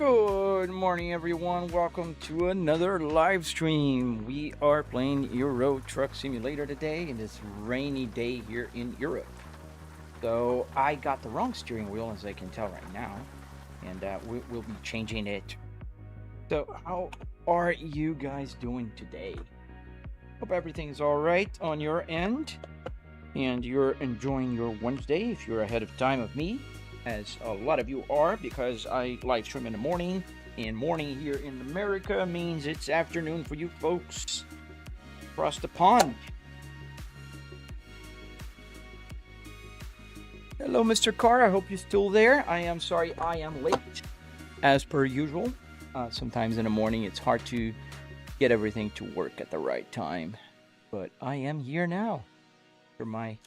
Good morning, everyone. Welcome to another live stream. We are playing Euro Truck Simulator today in this rainy day here in Europe. So I got the wrong steering wheel, as I can tell right now, and we'll be changing it. So how are you guys doing today? Hope everything's all right on your end, and you're enjoying your Wednesday if you're ahead of time of me, as a lot of you are, because I live stream in the morning, and morning here in America means it's afternoon for you folks across the pond. Hello, Mr. Carr. I hope you're still there. I am sorry I am late, as per usual. Sometimes in the morning it's hard to get everything to work at the right time, but I am here now for my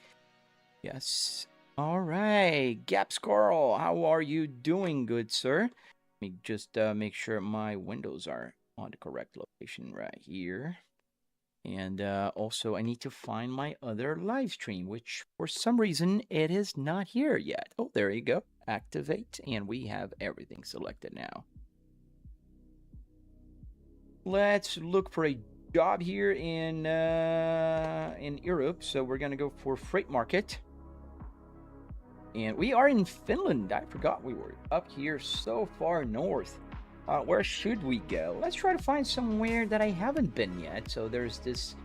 yes. All right, Gaps Carl, how are you doing, good sir? Let me just make sure my windows are on the correct location right here. And also, I need to find my other live stream, which for some reason it is not here yet. Oh, there you go. Activate, and we have everything selected now. Let's look for a job here in Europe. So we're gonna go for freight market. And we are in Finland. I forgot we were up here so far north. Where should we go? Let's try to find somewhere that I haven't been yet. So there's this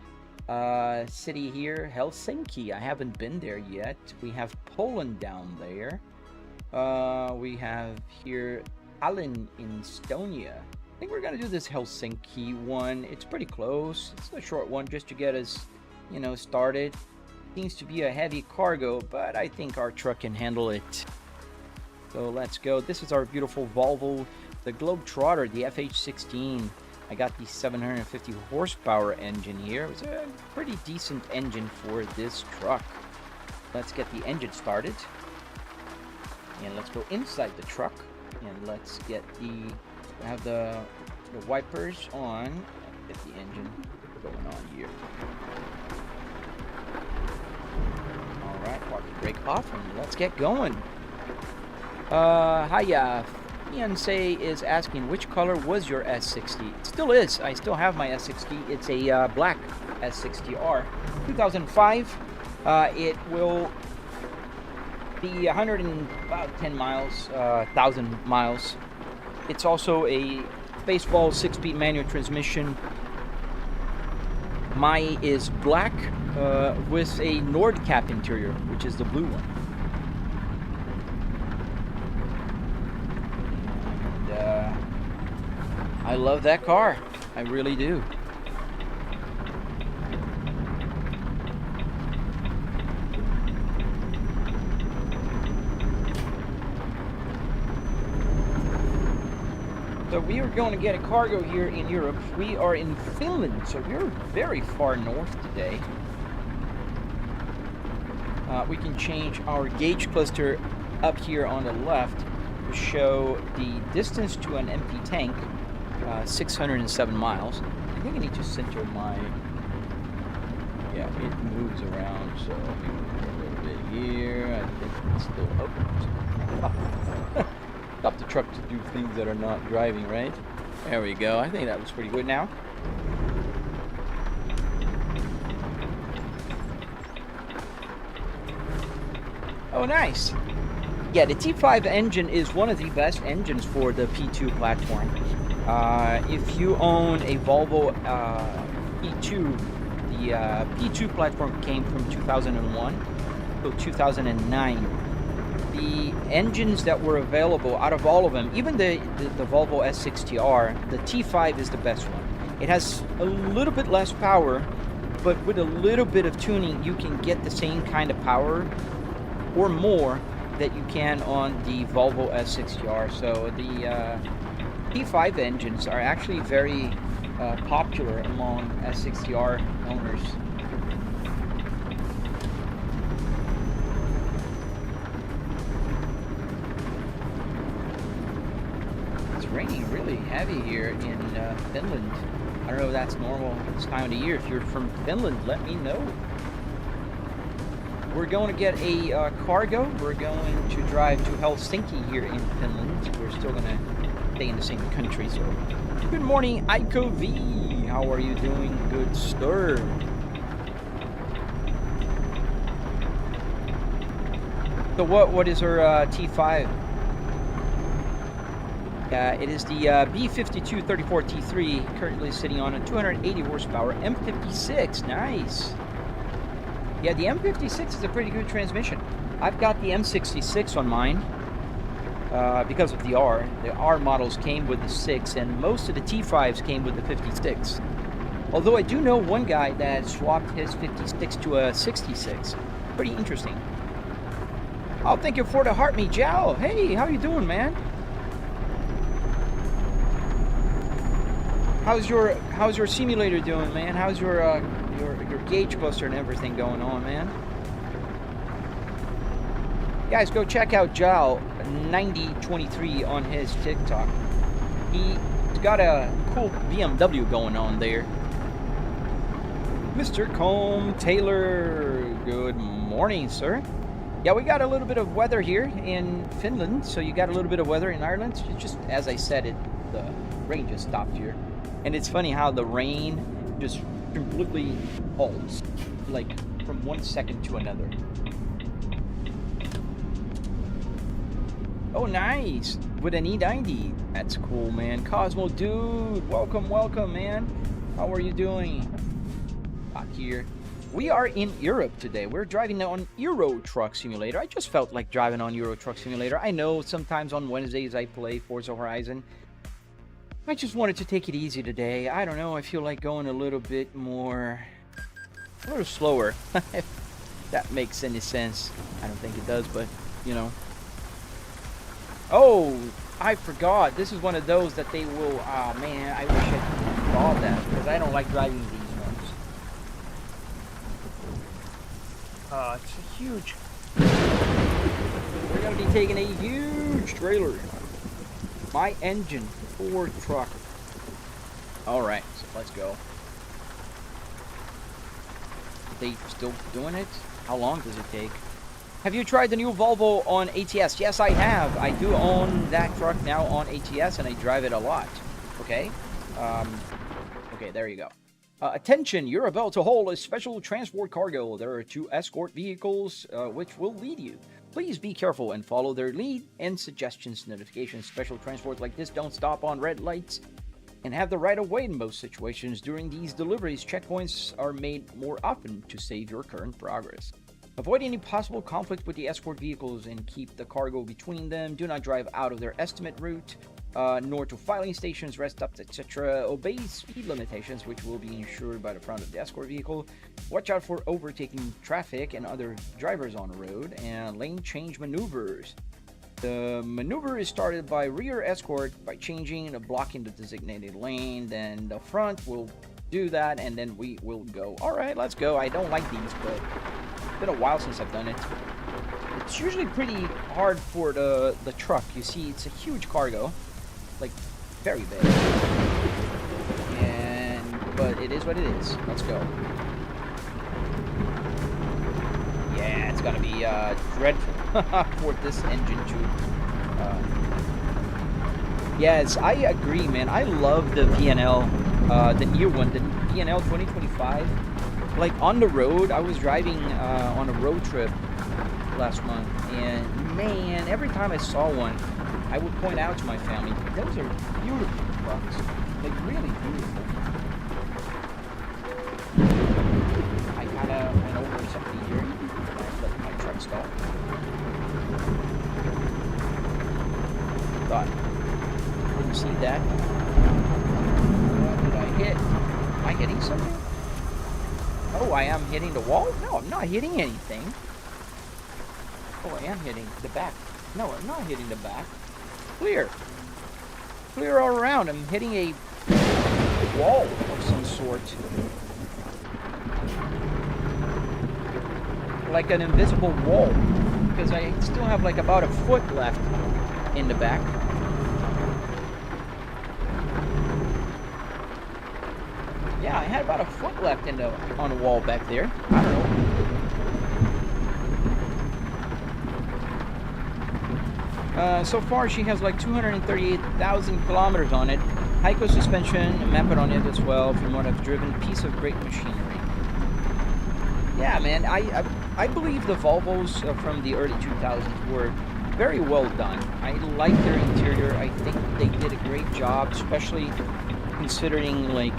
city here, Helsinki. I haven't been there yet. We have Poland down there. We have here Tallinn in Estonia. I think we're gonna do this Helsinki one. It's pretty close. It's a short one just to get us, you know, started. Seems to be a heavy cargo, but I think our truck can handle it. So let's go. This is our beautiful Volvo, the Globetrotter, the FH16. I got the 750 horsepower engine here. It's a pretty decent engine for this truck. Let's get the engine started. And let's go inside the truck. And let's get have the wipers on. Get the engine going on here. Alright, park the brake off and let's get going. Hiya. Fiance is asking, which color was your S60? It still is. I still have my S60. It's a black S60R. 2005. It will be 110 miles, 1,000 miles. It's also a baseball 6-speed manual transmission. Mine is black with a Nordcap interior, which is the blue one. And I love that car. I really do. So we are going to get a cargo here in Europe. We are in Finland, so we're very far north today. We can change our gauge cluster up here on the left to show the distance to an empty tank, 607 miles. I think I need to center my... Yeah, it moves around, so maybe a little bit here. I think it's still open. Stop the truck to do things that are not driving, right? There we go. I think that looks pretty good now. Oh, nice. Yeah, the T5 engine is one of the best engines for the P2 platform. If you own a Volvo P2, the P2 platform came from 2001 to 2009. The engines that were available, out of all of them, even the Volvo S60R, the T5 is the best one. It has a little bit less power, but with a little bit of tuning, you can get the same kind of power or more that you can on the Volvo S60R. So the T5 engines are actually very popular among S60R owners. Raining really heavy here in Finland. I don't know if that's normal this time of the year. If you're from Finland, let me know. we're going to get a cargo. We're going to drive to Helsinki here in Finland. We're still going to stay in the same country. So, good morning, Iko V. How are you doing, good sir? So what is her T5? It is the B5234T3, currently sitting on a 280 horsepower M56. Nice. Yeah, the M56 is a pretty good transmission. I've got the M66 on mine because of the R. The R models came with the 6, and most of the T5s came with the 56. Although I do know one guy that swapped his 56 to a 66. Pretty interesting. Oh, thank you for the heart me, Jow. Hey, how you doing, man? How's your simulator doing, man? How's your gauge buster and everything going on, man? Guys, go check out Jow 9023 on his TikTok. He's got a cool BMW going on there. Mr. Combe Taylor, good morning, sir. Yeah, we got a little bit of weather here in Finland, so you got a little bit of weather in Ireland. It's just, as I said, the rain just stopped here. And it's funny how the rain just completely halts, like from 1 second to another. Oh, nice! With an E90. That's cool, man. Cosmo Dude, welcome, man. How are you doing? Back here. We are in Europe today. We're driving on Euro Truck Simulator. I just felt like driving on Euro Truck Simulator. I know sometimes on Wednesdays I play Forza Horizon. I just wanted to take it easy today. I don't know, I feel like going a little bit more... a little slower. If that makes any sense. I don't think it does, but, you know. Oh, I forgot. This is one of those that they will... oh, man, I wish I could call that, because I don't like driving these. It's a huge... we're going to be taking a huge trailer. My engine, Ford truck. Alright, so let's go. Are they still doing it? How long does it take? Have you tried the new Volvo on ATS? Yes, I have. I do own that truck now on ATS, and I drive it a lot. Okay? Okay, there you go. Attention, you're about to haul a special transport cargo. There are 2 escort vehicles which will lead you. Please be careful and follow their lead and suggestions. Notifications. Special transport like this don't stop on red lights and have the right of way in most situations. During these deliveries, checkpoints are made more often to save your current progress. Avoid any possible conflict with the escort vehicles and keep the cargo between them. Do not drive out of their estimate route. Nor to filing stations, rest stops, etc. Obey speed limitations, which will be ensured by the front of the escort vehicle. Watch out for overtaking traffic and other drivers on the road, and lane change maneuvers. The maneuver is started by rear escort by changing and blocking the designated lane. Then the front will do that, and then we will go. All right, let's go. I don't like these, but it's been a while since I've done it. It's usually pretty hard for the truck. You see, it's a huge cargo. Like, very big. But it is what it is. Let's go. Yeah, it's gonna be dreadful for this engine to... yes, I agree, man. I love the VNL, the new one, the VNL 2025. Like, on the road, I was driving on a road trip last month, and man, every time I saw one, I would point out to my family, those are beautiful trucks. Like, really beautiful. I kind of went over something here, and I let my truck stop. Thought, couldn't see that. What did I hit? Am I hitting something? Oh, I am hitting the wall? No, I'm not hitting anything. Oh, I am hitting the back. No, I'm not hitting the back. Clear. Clear all around. I'm hitting a wall of some sort. Like an invisible wall. Because I still have like about a foot left in the back. Yeah, I had about a foot left on the wall back there. I don't know. So far, she has like 238,000 kilometers on it. Heiko suspension, map it on it as well. From what I've driven, piece of great machinery. Yeah, man, I believe the Volvos from the early 2000s were very well done. I like their interior. I think they did a great job, especially considering like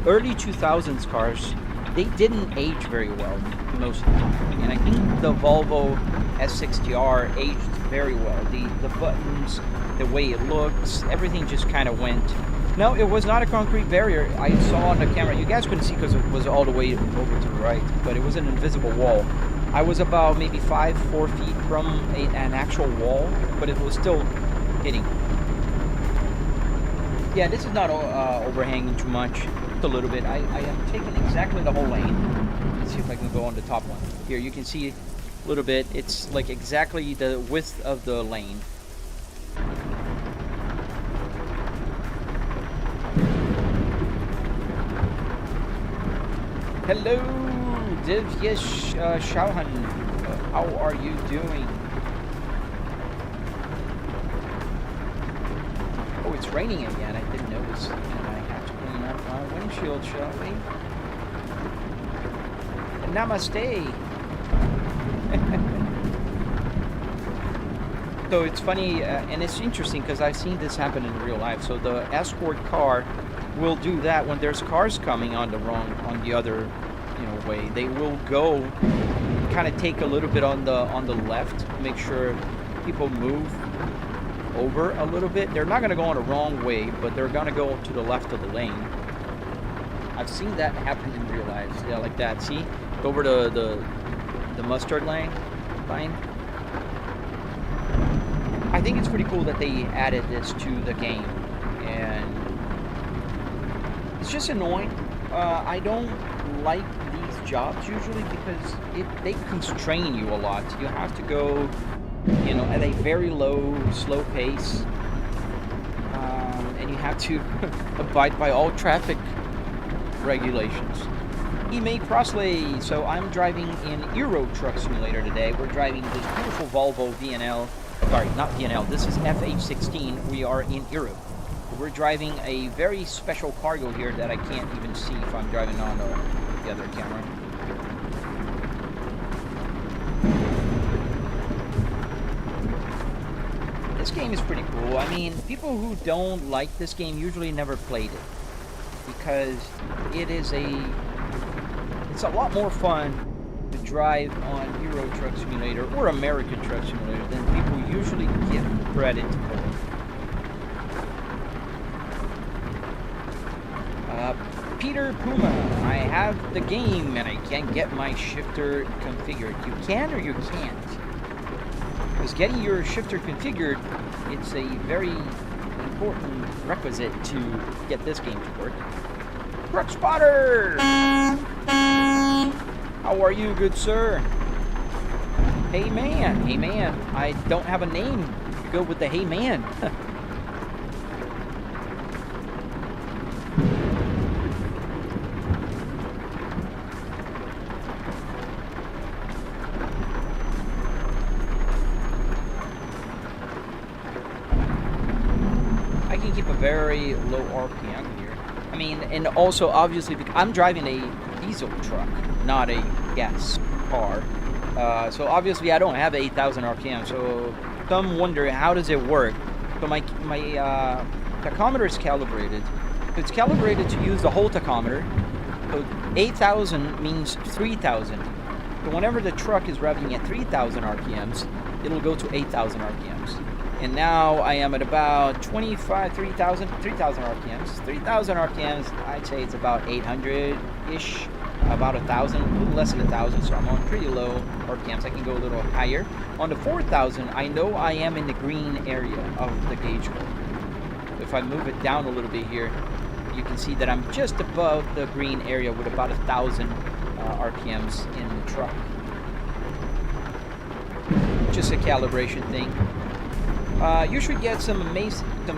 early 2000s cars. They didn't age very well most of the time, and I think the Volvo S60R aged very well. The buttons, the way it looks, everything just kind of went. No, it was not a concrete barrier. I saw on the camera. You guys couldn't see because it was all the way over to the right, but it was an invisible wall. I was about maybe 4 feet from an actual wall, but it was still hitting. Yeah, this is not overhanging too much. Just a little bit. I am taking exactly the whole lane. Let's see if I can go on the top one. Here, you can see a little bit. It's like exactly the width of the lane. Hello, Divyesh Shauhan. How are you doing? Oh, it's raining again. I didn't notice. And I have to clean up my windshield, shall we? Namaste. So it's funny, and it's interesting because I've seen this happen in real life. So the escort car will do that when there's cars coming on the other, way. They will go kind of take a little bit on the left, make sure people move over a little bit. They're not going to go on the wrong way, but they're going to go to the left of the lane. I've seen that happen in real life. Yeah, like that. See, over the mustard line. I think it's pretty cool that they added this to the game, and it's just annoying. I don't like these jobs usually because they constrain you a lot. You have to go, at a very slow pace, and you have to abide by all traffic regulations. Ime Crossley. So I'm driving in Euro Truck Simulator today. We're driving this beautiful Volvo VNL. Sorry, not VNL. This is FH16. We are in Europe. We're driving a very special cargo here that I can't even see if I'm driving on the other camera. This game is pretty cool. I mean, people who don't like this game usually never played it because it's a lot more fun to drive on Euro Truck Simulator or American Truck Simulator than people usually give credit for. Peter Puma, I have the game and I can't get my shifter configured. You can or you can't? Because getting your shifter configured, it's a very important requisite to get this game to work. Truck Spotter! How are you, good sir? Hey man, I don't have a name to go with the hey man. I can keep a very low RPM here. I mean, and also obviously I'm driving a diesel truck, not a gas car. So obviously I don't have 8,000 RPM. So some wonder how does it work. So my tachometer is calibrated. It's calibrated to use the whole tachometer. So 8,000 means 3,000. So whenever the truck is revving at 3,000 RPMs, it'll go to 8,000 RPMs. And now I am at about 3,000 RPMs. 3,000 RPMs, I'd say it's about 800-ish. About 1,000, a little less than 1,000, so I'm on pretty low RPMs. I can go a little higher. On the 4,000, I know I am in the green area of the gauge wheel. If I move it down a little bit here, you can see that I'm just above the green area with about 1,000 RPMs in the truck. Just a calibration thing. You should get some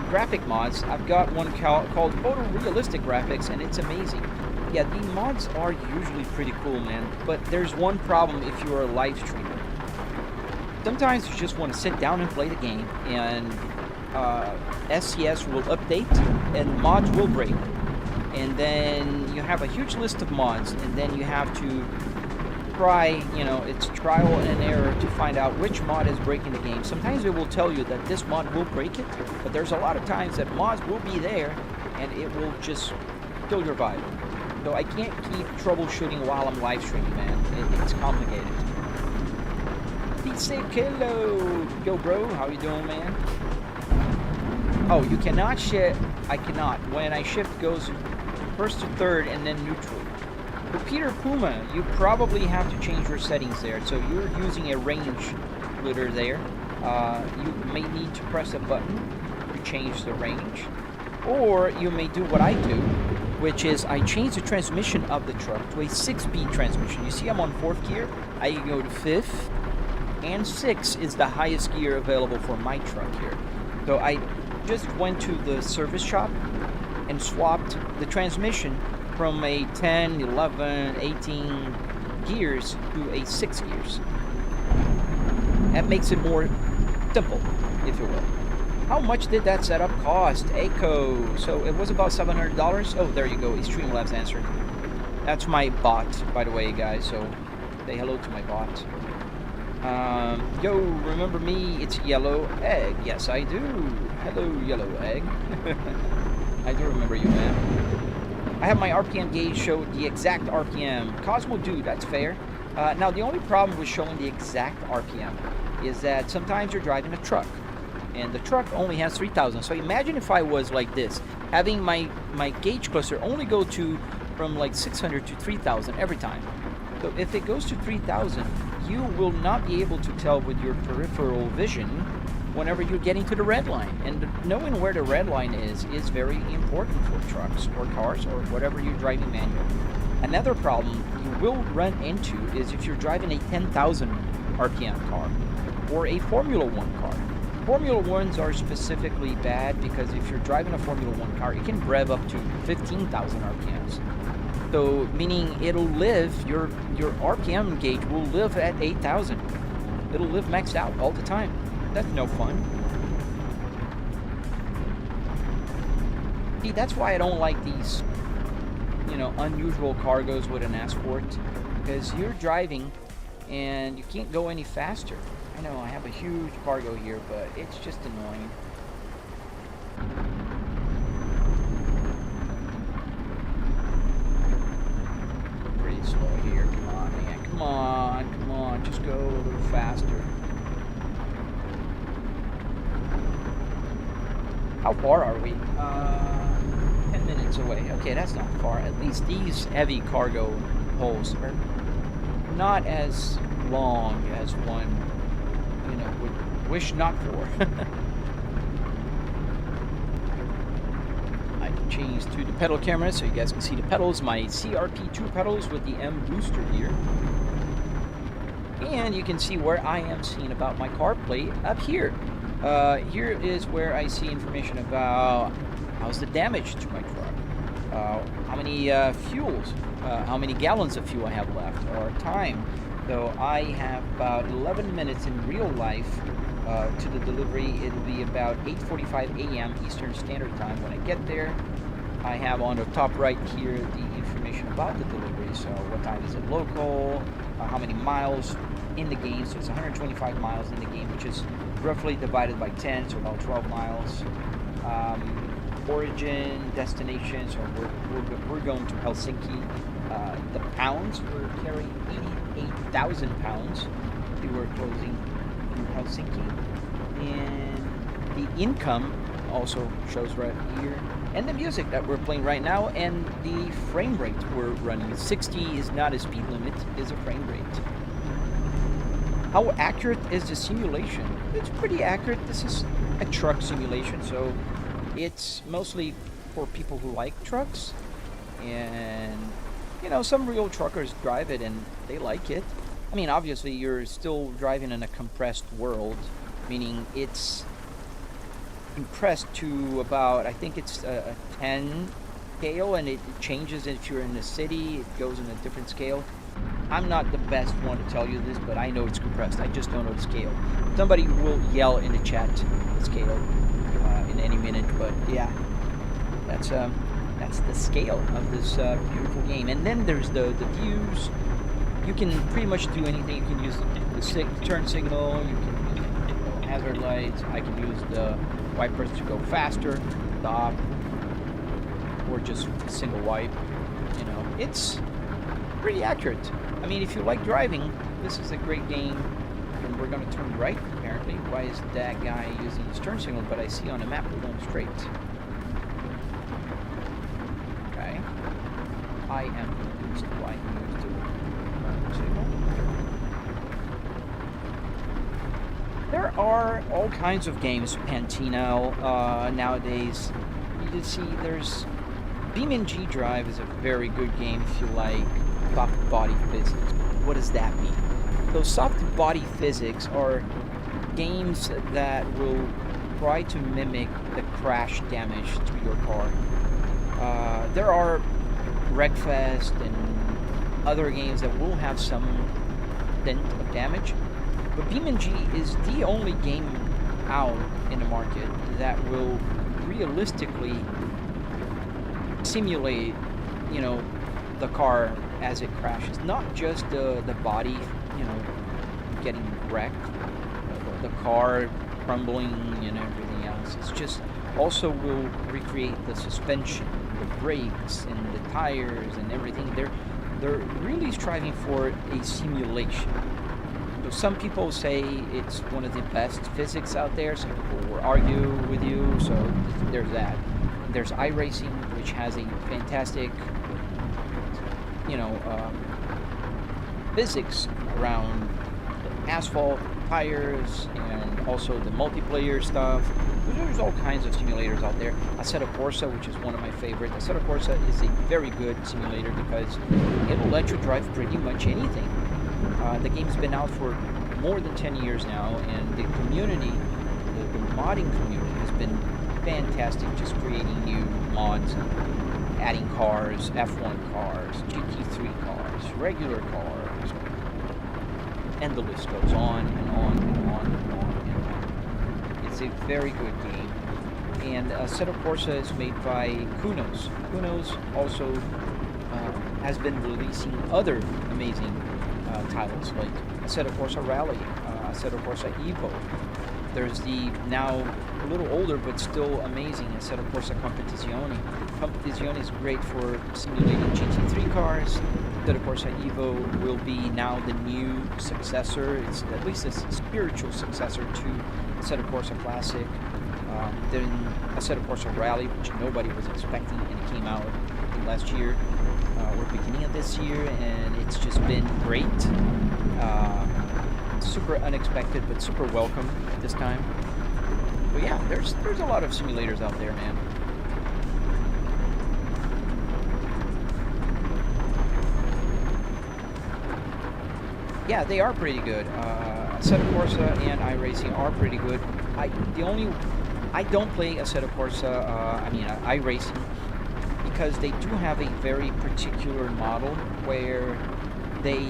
graphic mods. I've got one called Photorealistic Graphics, and it's amazing. Yeah, the mods are usually pretty cool, man. But there's one problem if you're a live streamer. sometimes you just want to sit down and play the game, and SCS will update and mods will break. And then you have a huge list of mods, and then you have to try, you know, it's trial and error to find out which mod is breaking the game. Sometimes it will tell you that this mod will break it, but there's a lot of times that mods will be there and it will just kill your vibe. So I can't keep troubleshooting while I'm live streaming, man. It's complicated. Say hello, yo bro, how you doing, man? Oh, you cannot shift. I cannot. When I shift, goes first to third and then neutral. For Peter Puma, you probably have to change your settings there. So you're using a range splitter there. You may need to press a button to change the range, or you may do what I do, which is I change the transmission of the truck to a 6-speed transmission. You see, I'm on 4th gear. I can go to 5th. And 6 is the highest gear available for my truck here. So I just went to the service shop and swapped the transmission from a 10, 11, 18 gears to a 6 gears. That makes it more simple, if you will. How much did that setup cost? Echo. So it was about $700. Oh, there you go. Streamlabs answered. That's my bot, by the way, guys. So say hello to my bot. Yo, remember me? It's Yellow Egg. Yes, I do. Hello, Yellow Egg. I do remember you, man. I have my RPM gauge show the exact RPM. Cosmo Dude, that's fair. Now, the only problem with showing the exact RPM is that sometimes you're driving a truck, and the truck only has 3,000. So imagine if I was like this, having my gauge cluster only go from like 600 to 3,000 every time. So if it goes to 3,000, you will not be able to tell with your peripheral vision whenever you're getting to the red line. And knowing where the red line is very important for trucks or cars or whatever you're driving manual. Another problem you will run into is if you're driving a 10,000 RPM car or a Formula 1 car. Formula 1s are specifically bad because if you're driving a Formula 1 car, it can rev up to 15,000 RPMs. So, meaning it'll live, your RPM gauge will live at 8,000. It'll live maxed out all the time. That's no fun. See, that's why I don't like these, you know, unusual cargos with an Escort. Because you're driving and you can't go any faster. I know, I have a huge cargo here, but it's just annoying. Slow here, come on, man, come on, just go a little faster. How far are we? 10 minutes away. Okay, that's not far. At least these heavy cargo holes are not as long as one, you know, would wish not for. Change to the pedal camera so you guys can see the pedals, my CRP 2 pedals with the mBooster here. And you can see where I am seeing about my car plate up here. Here is where I see information about how's the damage to my truck, how many fuels, how many gallons of fuel I have left, or time. So I have about 11 minutes in real life to the delivery. It'll be about 8:45 a.m. Eastern Standard Time when I get there. I have on the top right here the information about the delivery. So what time is it local, how many miles in the game. So it's 125 miles in the game, which is roughly divided by 10, so about 12 miles. Origin, destination, so we're going to Helsinki. The pounds, we're carrying 88,000 pounds. We were closing in Helsinki. And the income also shows right here. And the music that we're playing right now, and the frame rate we're running. 60 is not a speed limit, is a frame rate. How accurate is the simulation? It's pretty accurate. This is a truck simulation, so it's mostly for people who like trucks. And, you know, some real truckers drive it and they like it. I mean, obviously, you're still driving in a compressed world, meaning it's compressed to about, I think it's a 10 scale, and it changes if you're in the city. It goes in a different scale. I'm not the best one to tell you this, but I know it's compressed. I just don't know the scale. Somebody will yell in the chat the scale in any minute, but yeah, that's the scale of this beautiful game. And then there's the views. You can pretty much do anything. You can use the turn signal. You can use hazard lights. I can use the wipers to go faster, stop, or just a single wipe. You know, it's pretty accurate. I mean, if you like driving, this is a great game. And we're going to turn right, apparently. Why is that guy using his turn signal? But I see on the map we're going straight. Okay. I am confused why he used the turn signal. There are all kinds of games, Pantino, nowadays. You can see there's... BeamNG Drive is a very good game if you like soft body physics. What does that mean? Those soft body physics are games that will try to mimic the crash damage to your car. There are Wreckfest and other games that will have some dent of damage, but BeamNG is the only game out in the market that will realistically simulate, you know, the car as it crashes. Not just the body, you know, getting wrecked, the car crumbling and everything else. It's just also will recreate the suspension, the brakes, and the tires and everything. They're really striving for a simulation. So some people say it's one of the best physics out there. Some people will argue with you. So there's that. There's iRacing, which has a fantastic, you know, physics around the asphalt, tires, and also the multiplayer stuff. There's all kinds of simulators out there. Assetto Corsa, which is one of my favorites. Assetto Corsa is a very good simulator because it'll let you drive pretty much anything. The game's been out for more than 10 years now, and the community, the modding community, has been fantastic, just creating new mods, adding cars, F1 cars, GT3 cars, regular cars, and the list goes on and on and on and on and on. It's a very good game. And Assetto Corsa is made by Kunos. Kunos also has been releasing other amazing titles like Assetto Corsa Rally, Assetto Corsa Evo. There's the now a little older but still amazing Assetto Corsa Competizione. Competizione is great for simulating GT3 cars. Assetto Corsa Evo will be now the new successor. It's at least a spiritual successor to Assetto Corsa Classic. Then Assetto Corsa Rally, which nobody was expecting, and it came out last year or beginning of this year, and it's just been great. Super unexpected, but super welcome this time. But yeah, there's a lot of simulators out there, man. Yeah, they are pretty good. Assetto Corsa and iRacing are pretty good. I don't play Assetto Corsa, iRacing, because they do have a very particular model where they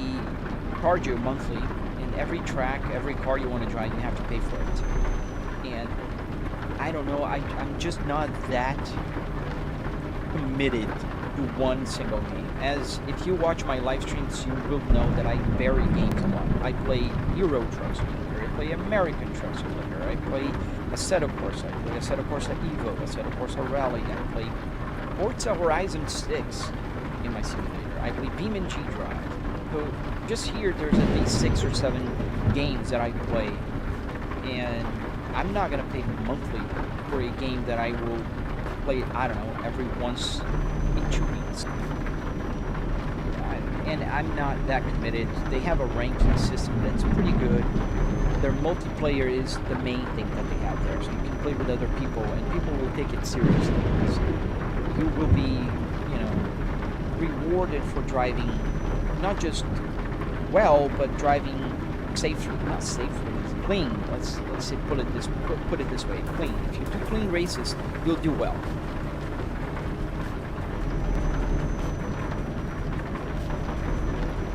charge you monthly. Every track, every car you want to drive, you have to pay for it. And I don't know, I'm just not that committed to one single game. As if you watch my live streams, you will know that I vary games a lot. I play Euro Truck Simulator, I play American Truck Simulator, I play Assetto Corsa, I play Assetto Corsa Evo, Assetto Corsa Rally, I play Forza Horizon 6 in my simulator, I play BeamNG Drive. So just here, there's at least 6 or 7 games that I play, and I'm not gonna pay monthly for a game that I will play, I don't know, every once in 2 weeks. And I'm not that committed. They have a ranking system that's pretty good. Their multiplayer is the main thing that they have there, so you can play with other people, and people will take it seriously. So you will be, you know, rewarded for driving. Not just well, but driving safely. Not safely, clean. Let's say put it this way, clean. If you do clean races, you'll do well.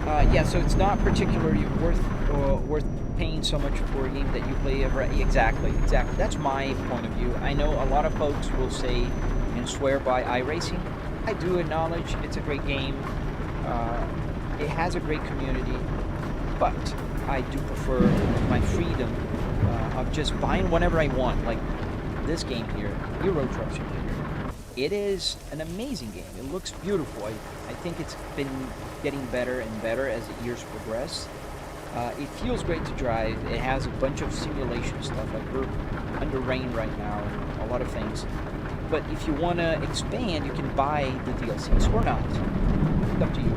Yeah, so it's not particularly worth paying so much for a game that you play ever. Exactly. That's my point of view. I know a lot of folks will say and swear by iRacing. I do acknowledge it's a great game. It has a great community, but I do prefer my freedom of just buying whatever I want. Like this game here, Euro Truck Simulator. It is an amazing game. It looks beautiful. I think it's been getting better and better as the years progress. It feels great to drive. It has a bunch of simulation stuff. Like we're under rain right now and a lot of things. But if you want to expand, you can buy the DLCs or not. It's up to you.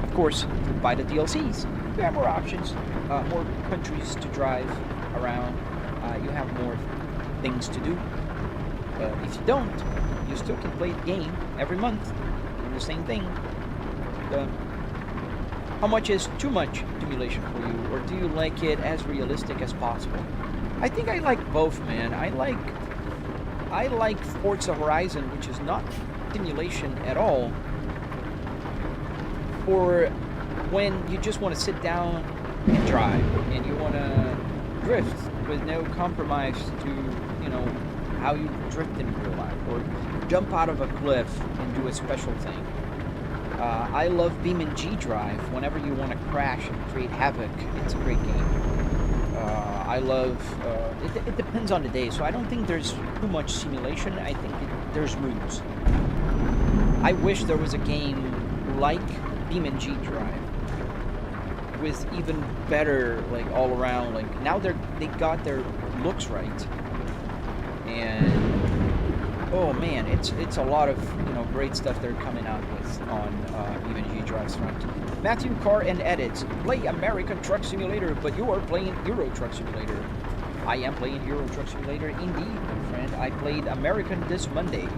Of course, if you buy the DLCs, you have more options, more countries to drive around. You have more things to do. If you don't, you still can play the game every month. And the same thing. How much is too much simulation for you, or do you like it as realistic as possible? I think I like both, man. I like Forza Horizon, which is not simulation at all, or when you just want to sit down and drive, and you want to drift with no compromise to, you know, how you drift in real life, or jump out of a cliff and do a special thing. I love BeamNG Drive. Whenever you want to crash and create havoc, it's a great game. I love, it depends on the day, so I don't think there's too much simulation. I think there's moods. I wish there was a game like BeamNG Drive with even better, like, all around, like, now they got their looks right, and oh man, it's a lot of, you know, great stuff they're coming out with on BeamNG Drive's front. Matthew, car and edits. Play American Truck Simulator, but you are playing Euro Truck Simulator. I am playing Euro Truck Simulator indeed, my friend. I played American this Monday.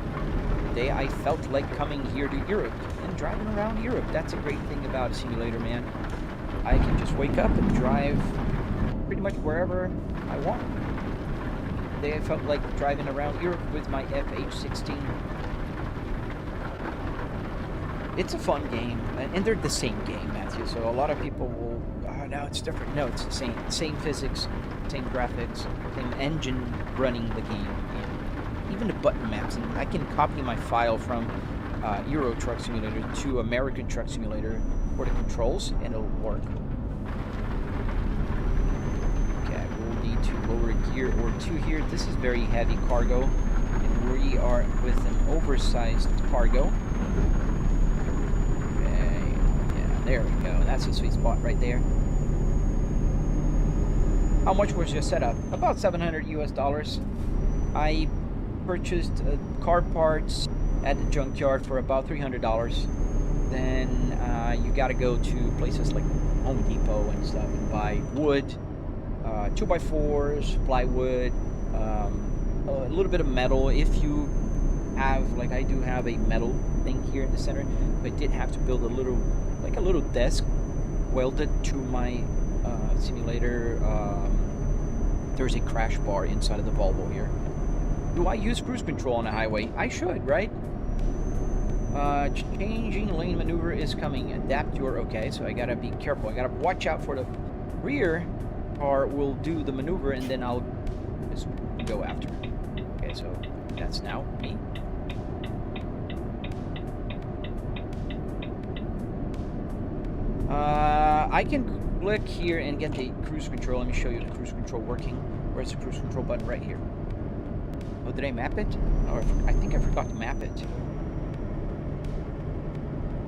The day I felt like coming here to Europe and driving around Europe. That's a great thing about a simulator, man. I can just wake up and drive pretty much wherever I want. Today I felt like driving around Europe with my FH16. It's a fun game, and they're the same game, Matthew, so a lot of people will, oh, no, it's different. No, it's the same physics, same graphics, same engine running the game. And even the button maps, and I can copy my file from Euro Truck Simulator to American Truck Simulator for the controls, and it'll work. Okay, we'll need to lower a gear or two here. This is very heavy cargo, and we are with an oversized cargo. There we go. That's a sweet spot right there. How much was your setup? About $700 US. I purchased car parts at the junkyard for about $300. Then you got to go to places like Home Depot and stuff and buy wood, 2x4s, plywood, a little bit of metal. If you have, like I do have a metal thing here in the center, but I did have to build a little desk welded to my simulator. There's a crash bar inside of the Volvo here. Do I use cruise control on a highway? I should, right? Changing lane maneuver is coming. Adapt your, okay, so I gotta be careful. I gotta watch out for the rear car will do the maneuver, and then I'll just go after it. Okay, so that's now me. I can click here and get the cruise control. Let me show you the cruise control working. Where's the cruise control button? Right here. Oh, did I map it? Or I think I forgot to map it.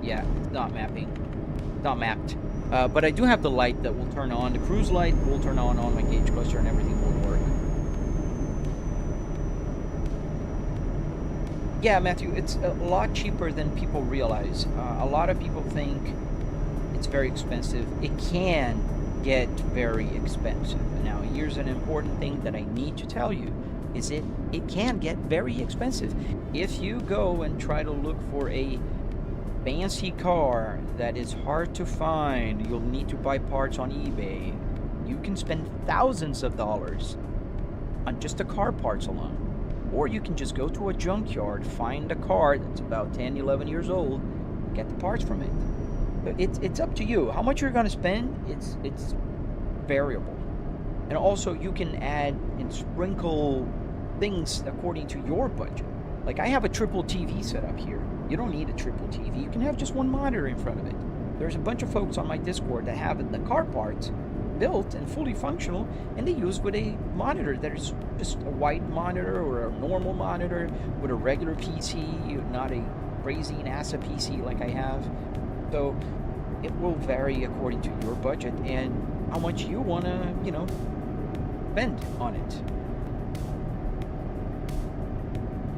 Yeah, it's not mapping. It's not mapped. But I do have the light that will turn on. The cruise light will turn on my gauge cluster, and everything will work. Yeah, Matthew, it's a lot cheaper than people realize. A lot of people think it's very expensive. It can get very expensive. Now, here's an important thing that I need to tell you, is it can get very expensive. If you go and try to look for a fancy car that is hard to find, you'll need to buy parts on eBay. You can spend thousands of dollars on just the car parts alone. Or you can just go to a junkyard, find a car that's about 10, 11 years old, get the parts from it. It's up to you. How much you're going to spend, it's variable. And also, you can add and sprinkle things according to your budget. Like, I have a triple TV set up here. You don't need a triple TV. You can have just one monitor in front of it. There's a bunch of folks on my Discord that have the car parts built and fully functional, and they use with a monitor that is just a wide monitor or a normal monitor with a regular PC, not a crazy NASA PC like I have. So it will vary according to your budget and how much you want to, you know, spend on it.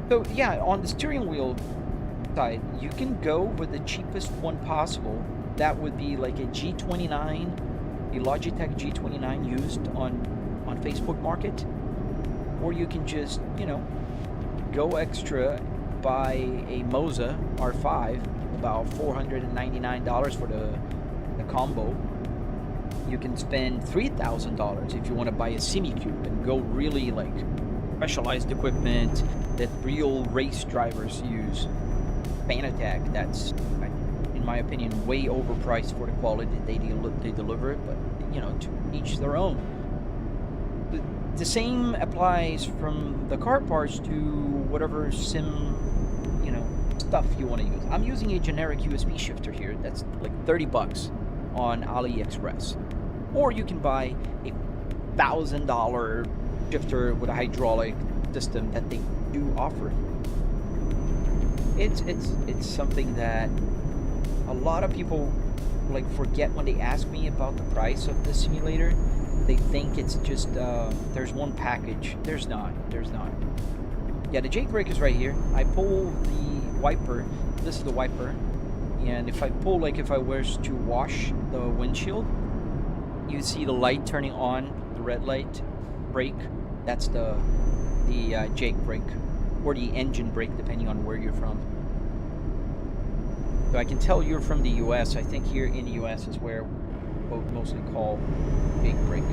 So yeah, on the steering wheel side, you can go with the cheapest one possible. That would be like a G29, a Logitech G29 used on Facebook Market. Or you can just, you know, go extra, buy a Moza R5, about $499 for the combo. You can spend $3,000 if you want to buy a Semi-Cube and go really like specialized equipment that real race drivers use. Fanatec, that's, in my opinion, way overpriced for the quality they deliver, but, you know, to each their own. The same applies from the car parts to whatever sim, you know, stuff you want to use. I'm using a generic USB shifter here that's like 30 bucks on AliExpress. Or you can buy a $1,000 shifter with a hydraulic system that they do offer. It's something that a lot of people like forget when they ask me about the price of the simulator. They think it's just there's one package. There's not. Yeah, the Jake brake is right here. I pull the wiper. This is the wiper, and if I pull, like if I was to wash the windshield, you see the light turning on, the red light, brake. That's the Jake brake, or the engine brake, depending on where you're from. So I can tell you're from the U.S. I think here in the U.S. is where both mostly call Jake brake.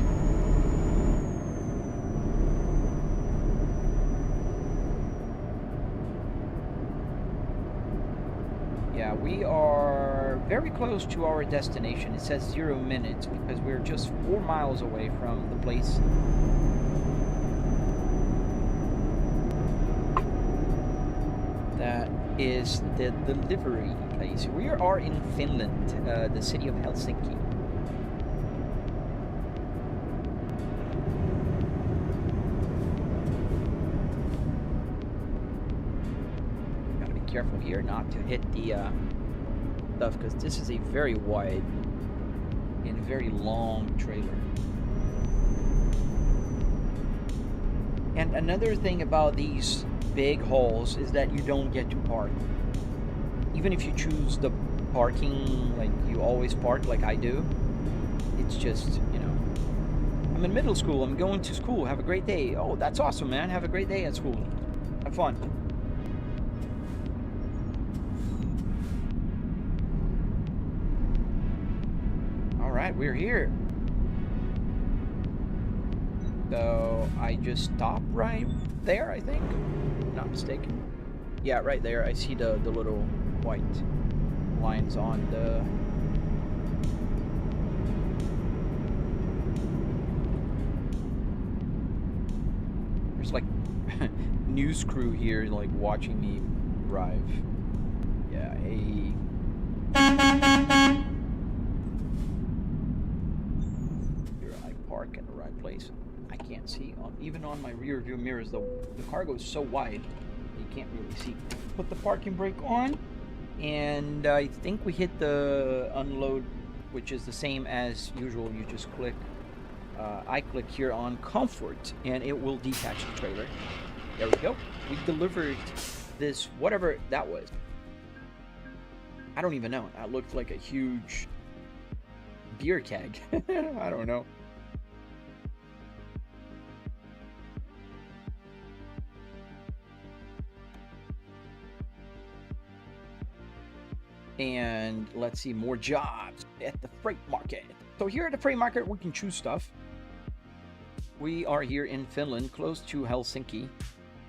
Yeah, we are very close to our destination. It says 0 minutes because we're just 4 miles away from the place. That is the delivery place. We are in Finland, the city of Helsinki. Gotta be careful here not to hit the stuff, because this is a very wide and very long trailer. And another thing about these big hauls is that you don't get to park. Even if you choose the parking like you always park, like I do, it's just, you know, I'm in middle school, I'm going to school, have a great day. Oh, that's awesome, man. Have a great day at school. Have fun. All right, we're here. So I just stop right there, I think. Not mistaken. Yeah, right there. I see the little white lines on the... There's like news crew here like watching me drive. Yeah, Here I park in the right place. I can't see. Even on my rear view mirrors, the car goes so wide you can't really see. Put the parking brake on, and I think we hit the unload, which is the same as usual. You just click, I click here on comfort, and it will detach the trailer. There we go. We delivered this, whatever that was. I don't even know. That looked like a huge beer keg. I don't know. And let's see, more jobs at the freight market. So here at the freight market, we can choose stuff. We are here in Finland, close to Helsinki.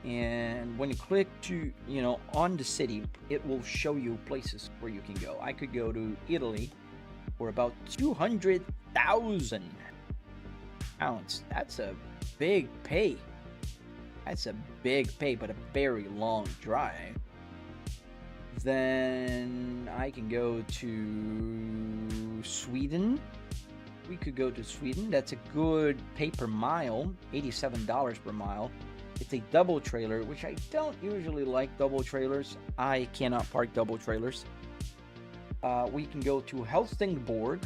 And when you click to, you know, on the city, it will show you places where you can go. I could go to Italy for about 200,000 pounds. That's a big pay. That's a big pay, but a very long drive. Then I can go to Sweden. We could go to Sweden. That's a good pay per mile, $87 per mile. It's a double trailer, which I don't usually like double trailers. I cannot park double trailers. We can go to Helsingborg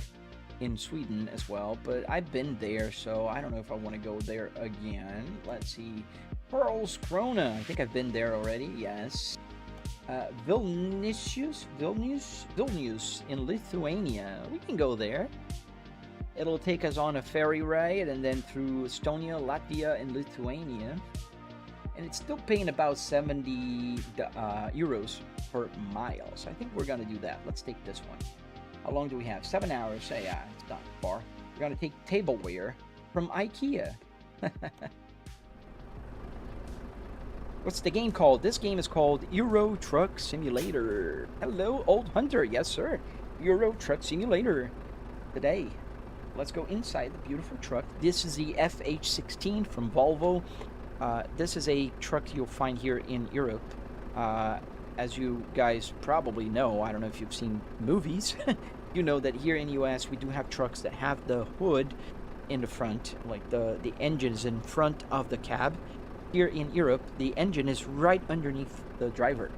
in Sweden as well, but I've been there, so I don't know if I want to go there again. Let's see. Karlskrona. I think I've been there already. Yes. Vilnius in Lithuania. We can go there. It'll take us on a ferry ride and then through Estonia, Latvia, and Lithuania. And it's still paying about 70 euros per mile. So I think we're going to do that. Let's take this one. How long do we have? 7 hours. Yeah, it's not far. We're going to take tableware from IKEA. What's the game called? This game is called Euro Truck Simulator. Hello, old hunter. Yes, sir. Euro Truck Simulator. Today, let's go inside the beautiful truck. This is the FH16 from Volvo. This is a truck you'll find here in Europe. As you guys probably know, I don't know if you've seen movies, you know that here in the US we do have trucks that have the hood in the front, like the engine is in front of the cab. Here in Europe, the engine is right underneath the driver.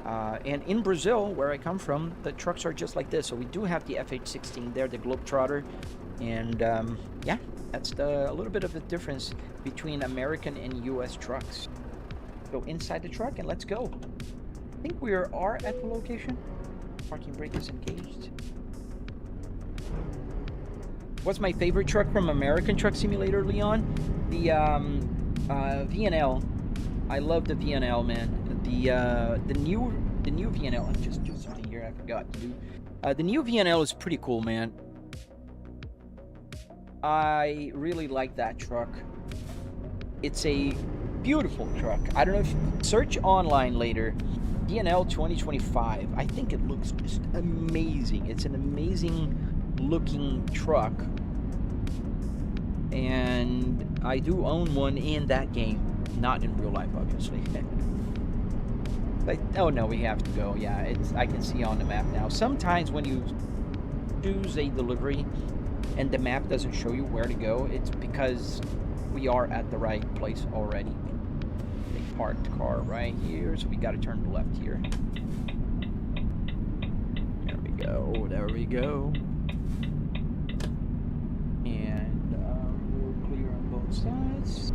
And in Brazil, where I come from, the trucks are just like this. So we do have the FH16 there, the Globetrotter. And yeah, that's a little bit of the difference between American and US trucks. Go inside the truck and let's go. I think we are at the location. Parking brake is engaged. What's my favorite truck from American Truck Simulator, Leon? The VNL. I love the VNL, man. The new VNL. I just do something here I forgot to do. The new VNL is pretty cool, man. I really like that truck. It's a beautiful truck. I don't know if you search online later. VNL 2025. I think it looks just amazing. It's an amazing looking truck. And I do own one in that game. Not in real life, obviously. But, oh no, we have to go. Yeah, I can see on the map now. Sometimes when you choose a delivery and the map doesn't show you where to go, it's because we are at the right place already. They parked the car right here, so we got to turn left here. There we go. There we go. Sides.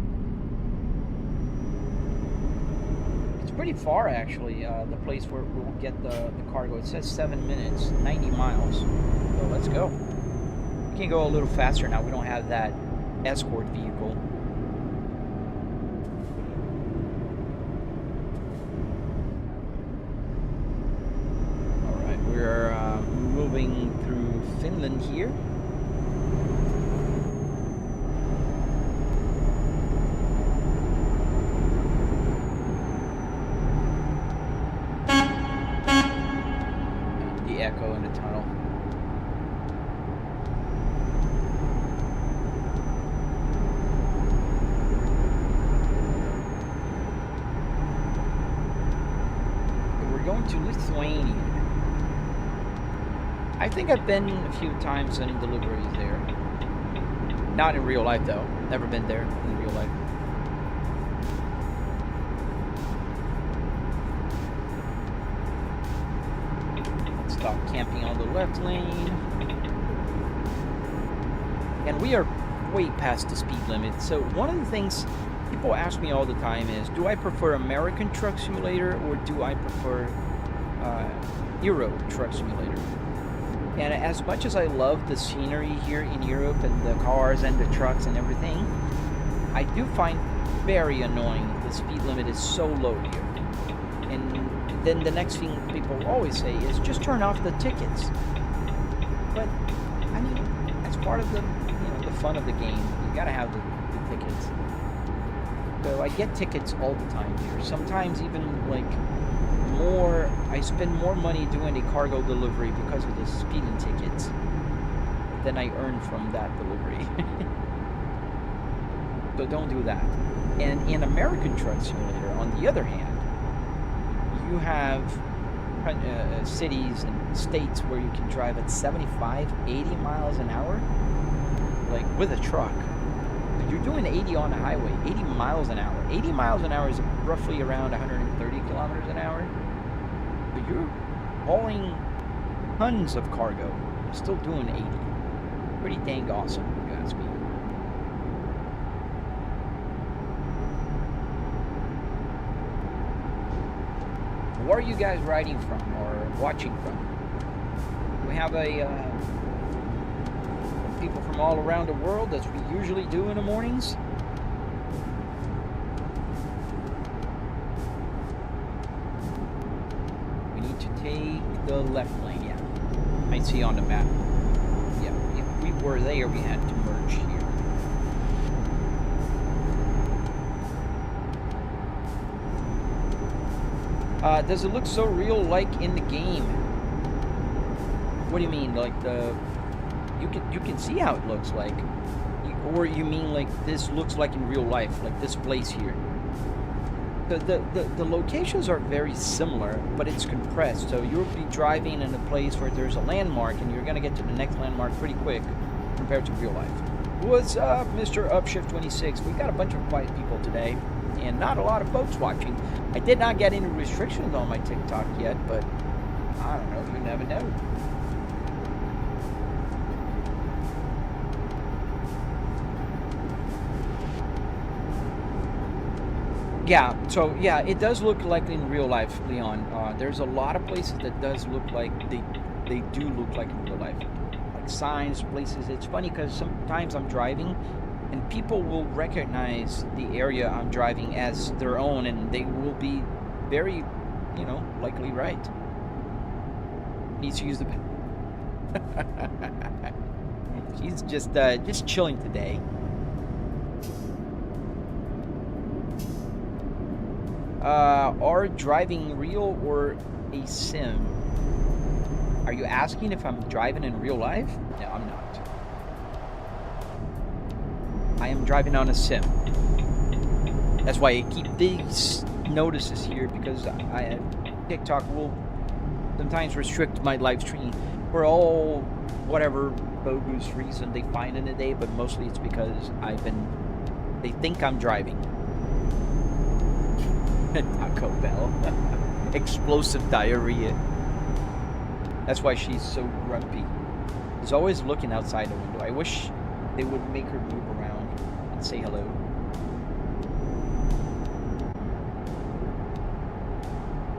It's pretty far actually, the place where we'll get the cargo. It says 7 minutes, 90 miles. So let's go. We can go a little faster now. We don't have that escort vehicle. Alright, we're moving through Finland here. Echo in the tunnel. We're going to Lithuania. I think I've been a few times in deliveries there. Not in real life though. Never been there in real life. Stop camping on the left lane. And we are way past the speed limit. So one of the things people ask me all the time is, do I prefer American Truck Simulator or do I prefer Euro Truck Simulator? And as much as I love the scenery here in Europe and the cars and the trucks and everything, I do find very annoying the speed limit is so low here. And then the next thing people always say is just turn off the tickets. But I mean, as part of the the fun of the game, you gotta have the tickets. So I get tickets all the time here. Sometimes even like more. I spend more money doing a cargo delivery because of the speeding tickets than I earn from that delivery. So don't do that. And in American Truck Simulator, on the other hand, you have cities and states where you can drive at 75, 80 miles an hour, like with a truck. But you're doing 80 on the highway, 80 miles an hour. 80 miles an hour is roughly around 130 kilometers an hour. But you're hauling tons of cargo, still doing 80. Pretty dang awesome, if you ask me. Where are you guys riding from or watching from? We have people from all around the world, as we usually do in the mornings. We need to take the left lane, yeah. I see on the map. Yeah, if we were there, we had to merge here. Does it look so real like in the game? What do you mean? Like you can see how it looks like, or you mean like this looks like in real life, like this place here? The locations are very similar, but it's compressed. So you'll be driving in a place where there's a landmark, and you're gonna get to the next landmark pretty quick compared to real life. What's up, Mr. Upshift26? We got a bunch of quiet people today, and not a lot of folks watching. I did not get any restrictions on my TikTok yet, but I don't know, you never know. Yeah, so yeah, it does look like in real life, Leon. There's a lot of places that does look like they do look like in real life. Like signs, places. It's funny because sometimes I'm driving and people will recognize the area I'm driving as their own, and they will be very, you know, likely right. Needs to use the She's just chilling today. Are driving real or a sim? Are you asking if I'm driving in real life? No, I'm not. I am driving on a sim. That's why I keep these notices here, because TikTok will sometimes restrict my live stream for all whatever bogus reason they find in a day, but mostly it's because they think I'm driving. Taco Bell. Explosive diarrhea. That's why she's so grumpy. She's always looking outside the window. I wish they would make her move around and say hello.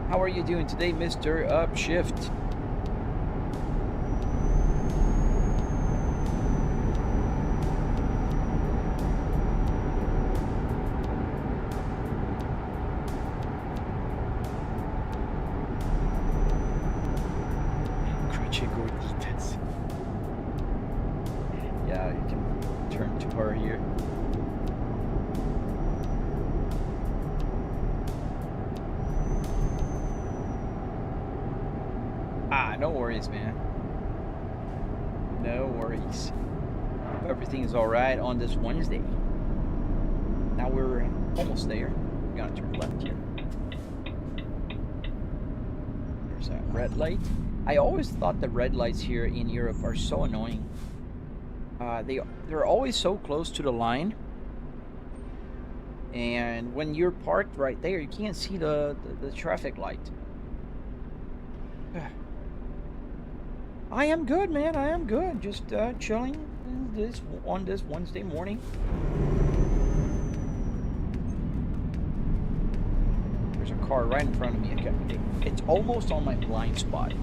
How are you doing today, Mr. Upshift? Yeah, you can turn to her here. No worries, man. No worries. Everything's all right on this Wednesday. Now we're almost there. We're gonna turn left here. There's that red light. I always thought the red lights here in Europe are so annoying. They're always so close to the line, and when you're parked right there, you can't see the traffic light. I am good, man. I am good. Just chilling on this Wednesday morning. There's a car right in front of me. It's almost on my blind spot.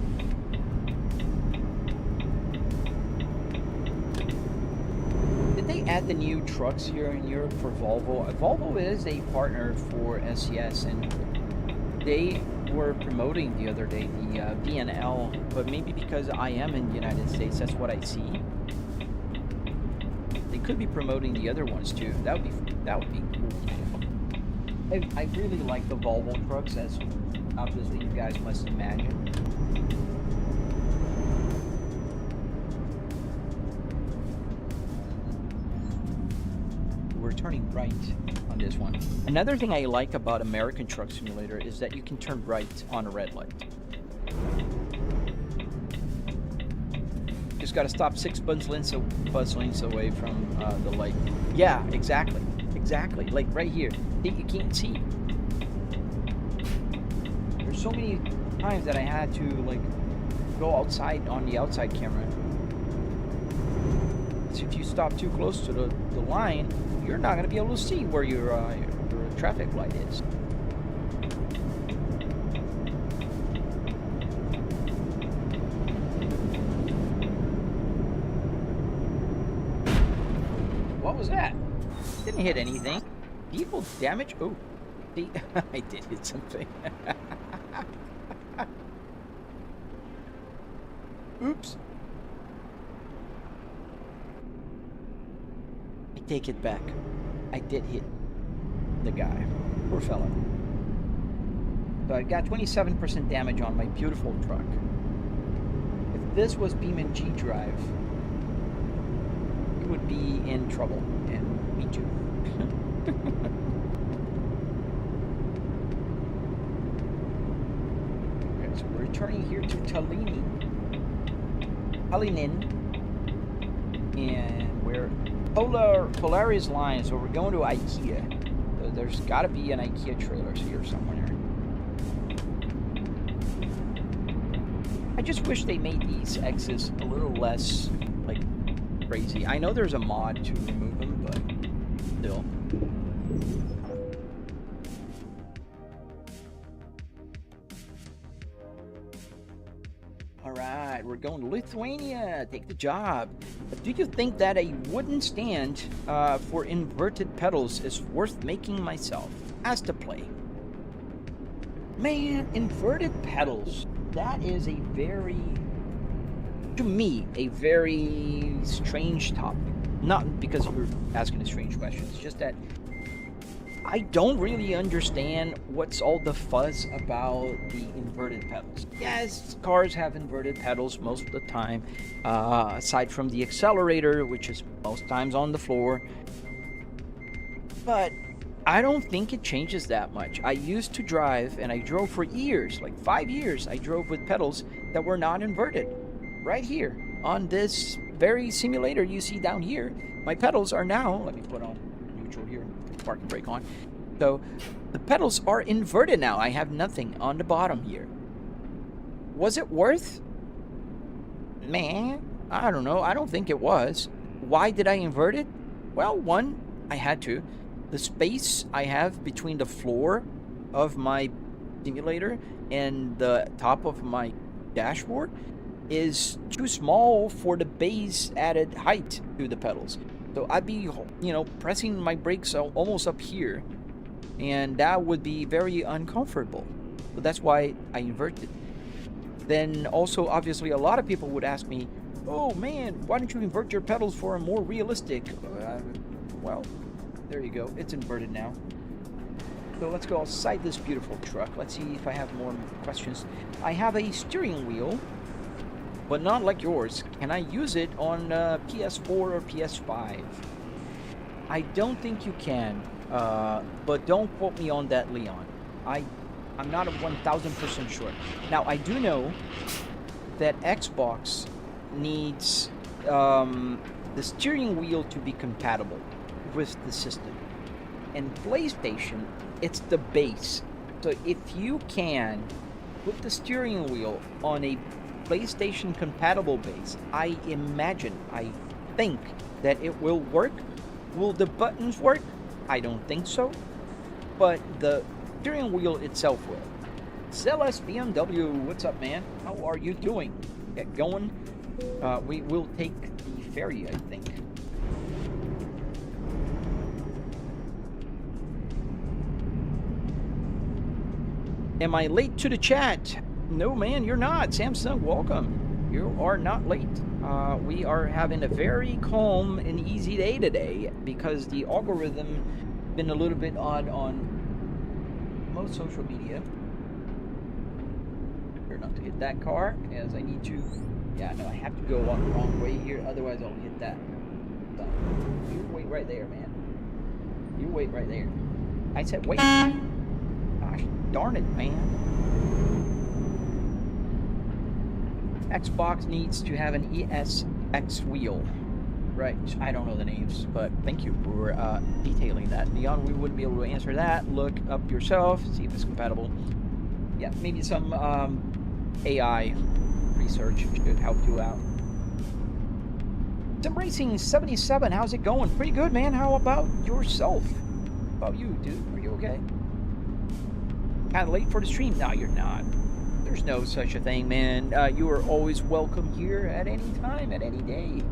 Did they add the new trucks here in Europe for Volvo? Volvo is a partner for SES, and they were promoting the other day the VNL, but maybe because I am in the United States, that's what I see. They could be promoting the other ones too. That would be cool. I really like the Volvo trucks, as obviously you guys must imagine. turning right on this one. Another thing I like about American Truck Simulator is that you can turn right on a red light. Just got to stop 6 bus lanes away from the light. Yeah, exactly. Exactly. Like right here. You can't see. There's so many times that I had to like go outside on the outside camera. So if you stop too close to the line, you're not going to be able to see where your traffic light is. What was that? Didn't hit anything. People damage. Oh, see, I did hit something. Oops. I take it back. I did hit the guy. Poor fella. So I got 27% damage on my beautiful truck. If this was BeamNG drive, it would be in trouble. And me too. Okay, so we're returning here to Tallinn, and we're Polaris line, so we're going to IKEA. So there's got to be an IKEA trailer here somewhere. I just wish they made these X's a little less like crazy. I know there's a mod to remove them, but still. Alright, we're going to Lithuania. Take the job. But do you think that a wooden stand for inverted pedals is worth making myself? As to play. Man, inverted pedals. That is a very, to me, a very strange topic. Not because you're asking a strange question. It's just that I don't really understand what's all the fuzz about the inverted pedals. Yes, cars have inverted pedals most of the time, aside from the accelerator, which is most times on the floor. But I don't think it changes that much. I used to drive, and I drove for years, like 5 years, I drove with pedals that were not inverted. Right here, on this very simulator you see down here, my pedals are now, let me put on neutral here, park and brake on. So the pedals are inverted now. I have nothing on the bottom here. Was it worth? Man, I don't know. I don't think it was. Why did I invert it? Well, one, I had to. The space I have between the floor of my simulator and the top of my dashboard is too small for the base added height to the pedals. So I'd be, you know, pressing my brakes almost up here, and that would be very uncomfortable. So that's why I inverted. Then also, obviously, a lot of people would ask me, oh man, why don't you invert your pedals for a more realistic? Well, there you go. It's inverted now. So let's go outside this beautiful truck. Let's see if I have more questions. I have a steering wheel, but not like yours. Can I use it on PS4 or PS5? I don't think you can, but don't quote me on that, Leon. I'm not 1,000% sure. Now, I do know that Xbox needs the steering wheel to be compatible with the system. And PlayStation, it's the base. So if you can put the steering wheel on a PlayStation compatible base, I think that it will work. Will the buttons work? I don't think so. But the steering wheel itself will. Zealous BMW, what's up, man? How are you doing? Get going. We will take the ferry, I think. Am I late to the chat? No, man, you're not. Samsung, welcome. You are not late. We are having a very calm and easy day today because the algorithm been a little bit odd on most social media. Try not to hit that car as I need to. Yeah, no, I have to go on the wrong way here, otherwise I'll hit that. So, you wait right there, man. You wait right there. I said wait. Gosh darn it, man. Xbox needs to have an ESX wheel. Right, I don't know the names, but thank you for detailing that. Beyond, we wouldn't be able to answer that. Look up yourself, see if it's compatible. Yeah, maybe some AI research should help you out. Sim Racing 77, how's it going? Pretty good, man. How about yourself? How about you, dude? Are you okay? Kind of late for the stream? No, you're not. There's no such a thing, man. You are always welcome here at any time, at any day,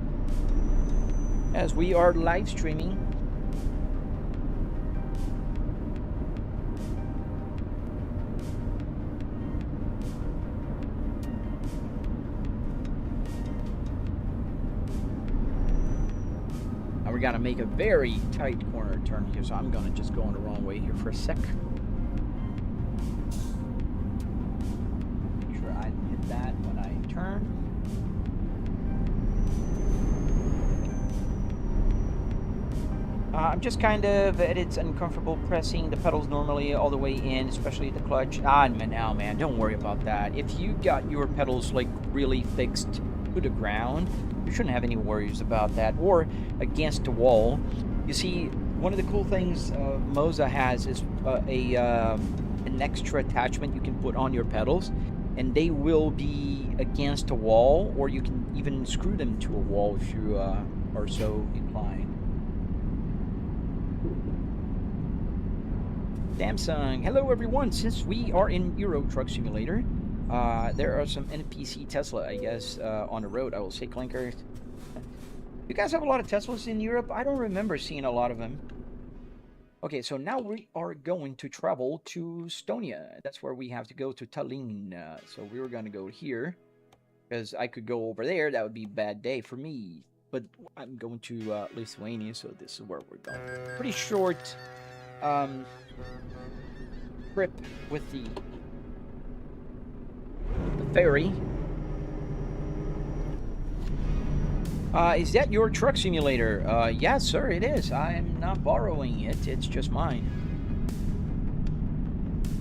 as we are live streaming. Now we're gonna make a very tight corner turn here, so I'm gonna just go in the wrong way here for a sec. Make sure I hit that when I turn. I'm just kind of, it's uncomfortable pressing the pedals normally all the way in, especially the clutch. Now, man, don't worry about that. If you got your pedals like really fixed to the ground, you shouldn't have any worries about that. Or against the wall. You see, one of the cool things Moza has is an extra attachment you can put on your pedals, and they will be against a wall, or you can even screw them to a wall if you are so inclined. Samsung, hello everyone. Since we are in Euro Truck Simulator, there are some NPC Tesla, I guess, on the road. I will say clinkers. You guys have a lot of Teslas in Europe? I don't remember seeing a lot of them. Okay, so now we are going to travel to Estonia. That's where we have to go, to Tallinn. So we were going to go here, because I could go over there. That would be a bad day for me. But I'm going to Lithuania, so this is where we're going. Pretty short trip with the ferry. Is that your truck simulator? Yes, sir, it is. I'm not borrowing it. It's just mine.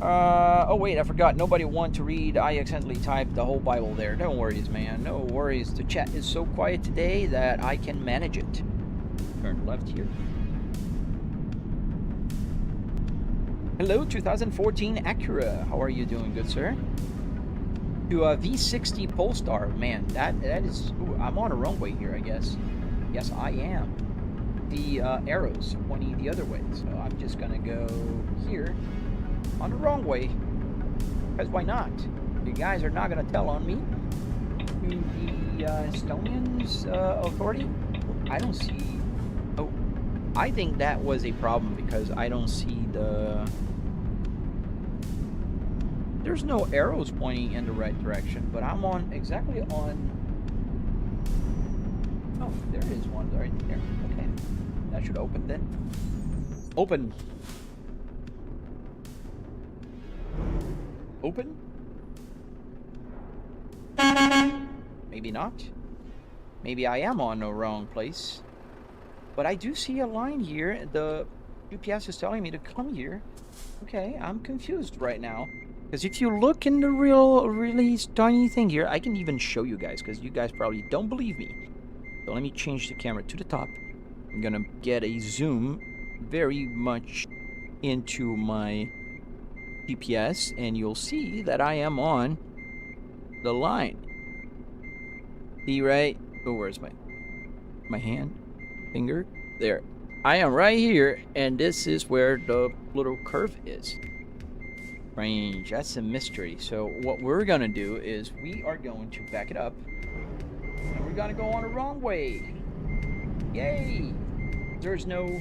Oh wait, I forgot. Nobody wanted to read. I accidentally typed the whole Bible there. No worries, man. No worries. The chat is so quiet today that I can manage it. Turn left here. Hello, 2014 Acura. How are you doing, good sir? To a V60 Polestar. Man, that is... Ooh, I'm on a runway here, I guess. Yes, I am. The arrows pointing the other way. So I'm just going to go here on the wrong way. Because why not? You guys are not going to tell on me. To the Estonians authority. I don't see... Oh, I think that was a problem because I don't see the... There's no arrows pointing in the right direction, but I'm on exactly on... Oh, there is one right there. Okay. That should open then. Open. Open? Maybe not. Maybe I am on the wrong place. But I do see a line here. The GPS is telling me to come here. Okay, I'm confused right now. Because if you look in the really tiny thing here, I can even show you guys, because you guys probably don't believe me. So let me change the camera to the top. I'm going to get a zoom very much into my GPS, and you'll see that I am on the line. See, right? Oh, where's my hand? Finger? There. I am right here, and this is where the little curve is. Range. That's a mystery. So what we're gonna do is we are going to back it up, and we're gonna go on the wrong way. Yay! There's no...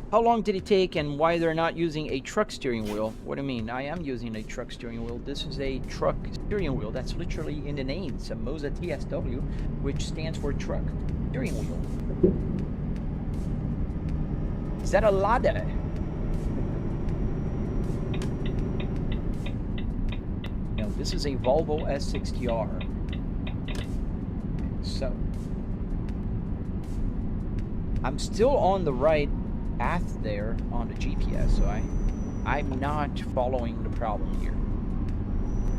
How long did it take, and why they're not using a truck steering wheel? What do you mean? I am using a truck steering wheel. This is a truck steering wheel. That's literally in the name. It's a Moza TSW, which stands for truck steering wheel. Is that a ladder? No, this is a Volvo S60R. So, I'm still on the right path there on the GPS, so I'm not following the problem here.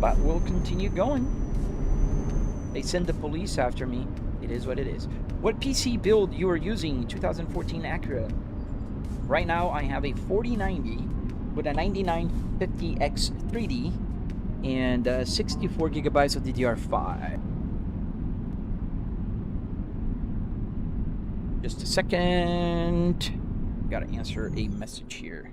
But we'll continue going. They send the police after me. It is what it is. What PC build you are using? 2014 Acura. Right now I have a 4090 with a 9950X 3D and 64 gigabytes of DDR5. Just a second. Gotta answer a message here.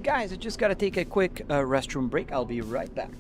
Guys, I just gotta take a quick restroom break. I'll be right back.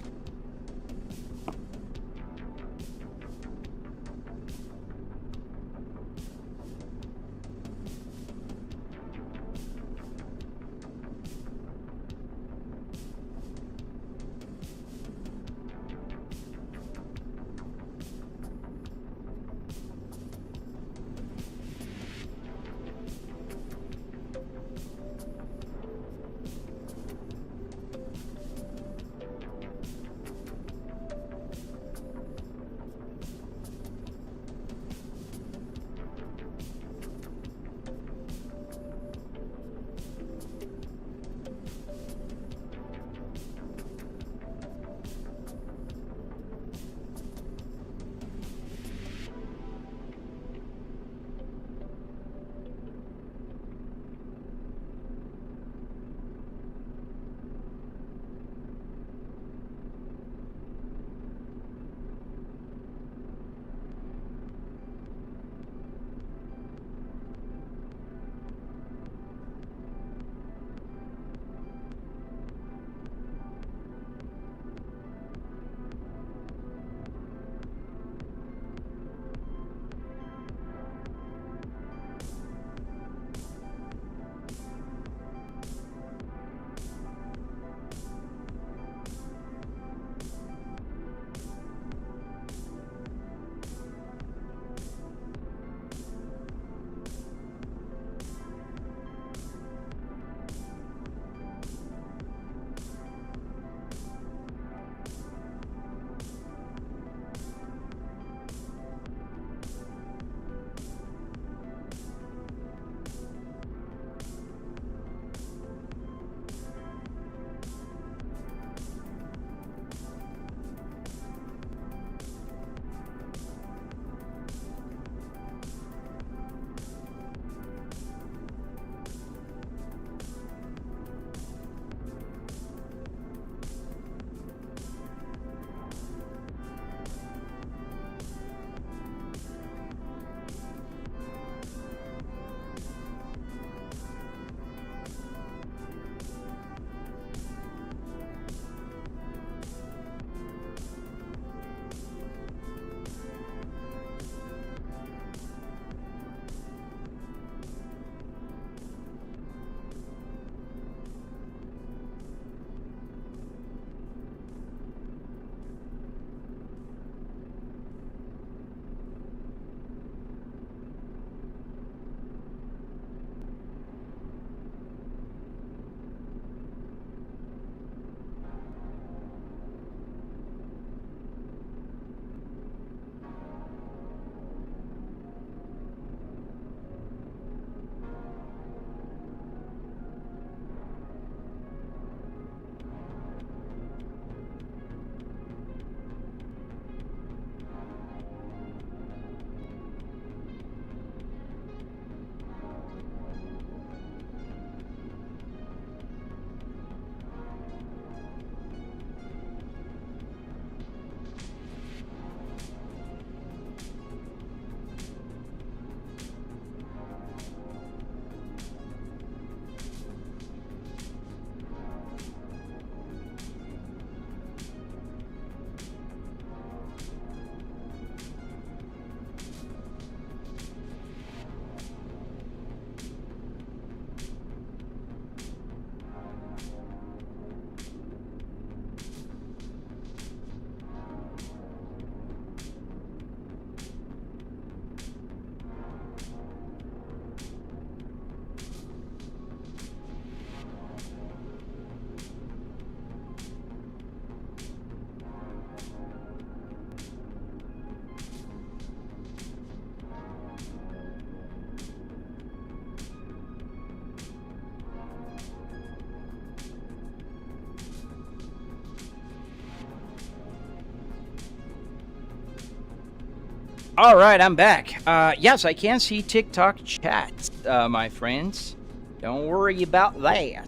All right, I'm back. Yes, I can see TikTok chats, my friends. Don't worry about that.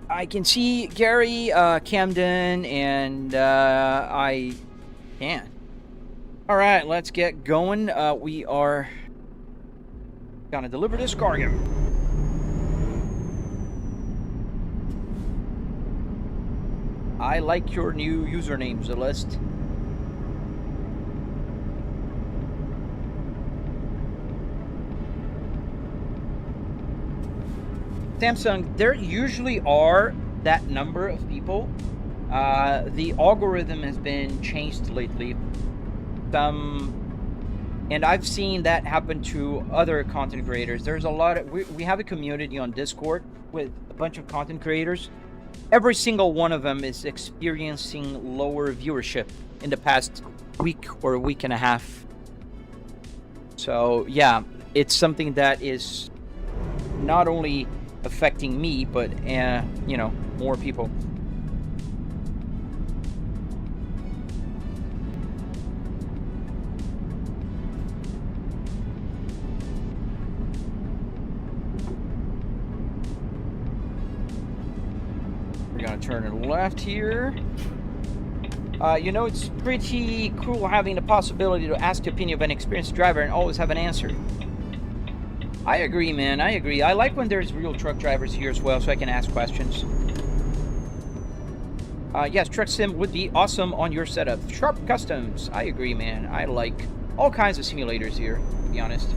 I can see Gary, Camden, and I can. All right, let's get going. We are gonna deliver this cargo. I like your new username, Celeste. Samsung, there usually are that number of people. The algorithm has been changed lately. And I've seen that happen to other content creators. There's a lot of, we have a community on Discord with a bunch of content creators. Every single one of them is experiencing lower viewership in the past week or a week and a half. So yeah, it's something that is not only affecting me, but you know, more people. We're gonna turn left here. You know, it's pretty cool having the possibility to ask the opinion of an experienced driver and always have an answer. I agree, man. I agree. I like when there's real truck drivers here as well, so I can ask questions. Yes, Truck Sim would be awesome on your setup. Sharp Customs. I agree, man. I like all kinds of simulators here, to be honest.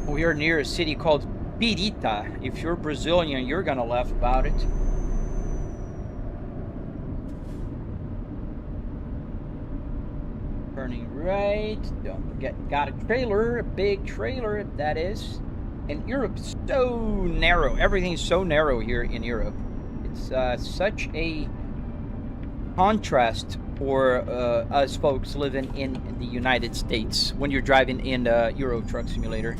We are near a city called Pirita. If you're Brazilian, you're gonna laugh about it. Turning right. Don't forget, got a trailer, a big trailer, that is. And Europe's so narrow. Everything's so narrow here in Europe. It's such a contrast for us folks living in the United States when you're driving in the Euro Truck Simulator.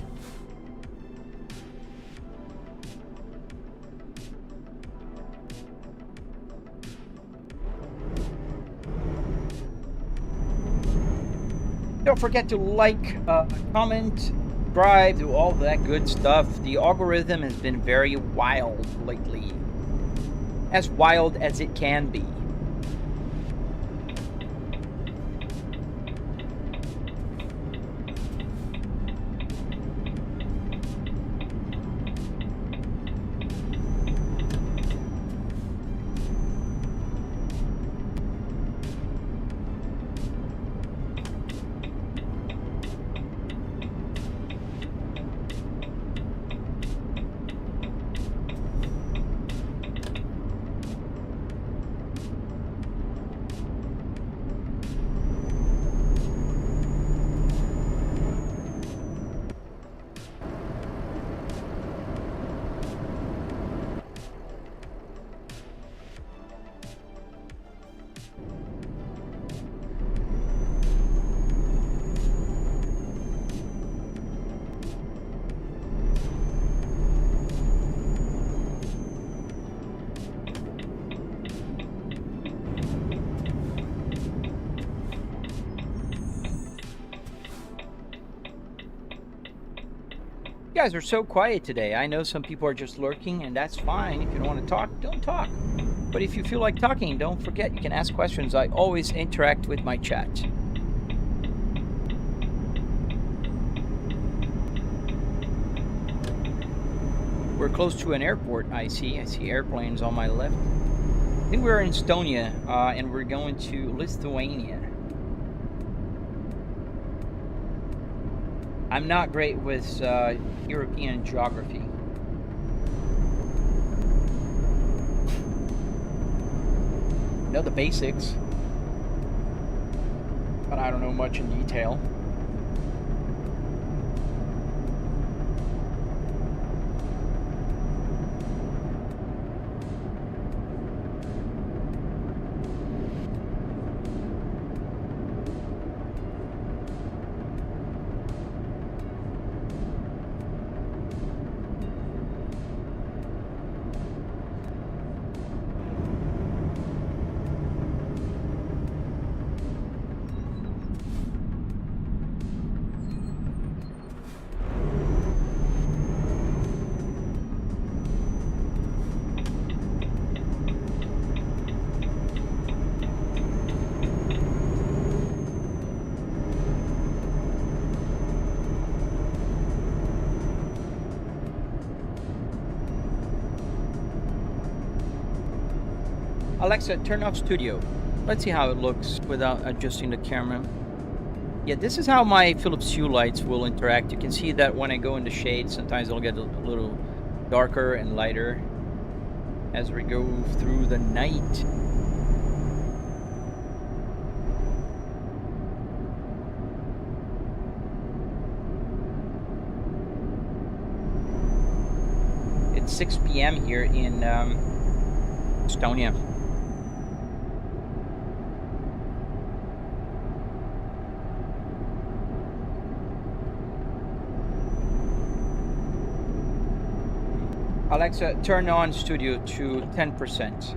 Don't forget to like, comment, subscribe, do all that good stuff. The algorithm has been very wild lately. As wild as it can be. You guys are so quiet today. I know some people are just lurking, and that's fine. If you don't want to talk, don't talk. But if you feel like talking, don't forget you can ask questions. I always interact with my chat. We're close to an airport, I see. I see airplanes on my left. I think we're in Estonia, and we're going to Lithuania. I'm not great with European geography. Know the basics, but I don't know much in detail. Alexa, turn off studio. Let's see how it looks without adjusting the camera. Yeah, this is how my Philips Hue lights will interact. You can see that when I go in the shade, sometimes it'll get a little darker and lighter as we go through the night. It's 6 p.m. here in Estonia. Alexa, turn on studio to 10%.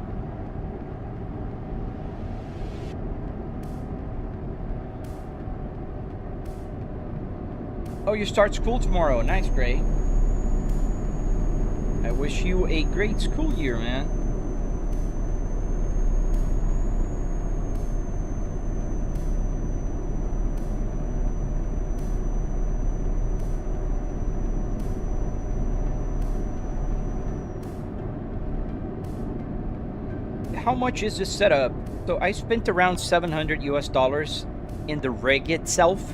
Oh, you start school tomorrow. Nice, Gray. I wish you a great school year, man. How much is this setup? So I spent around $700 in the rig itself.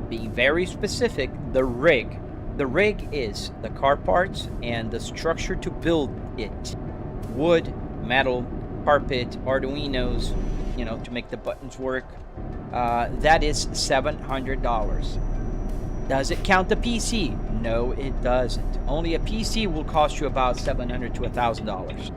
Being very specific, the rig. The rig is the car parts and the structure to build it. Wood, metal, carpet, arduinos, you know, to make the buttons work. That is $700. Does it count the PC? No, it doesn't. Only a PC will cost you about $700 to $1,000.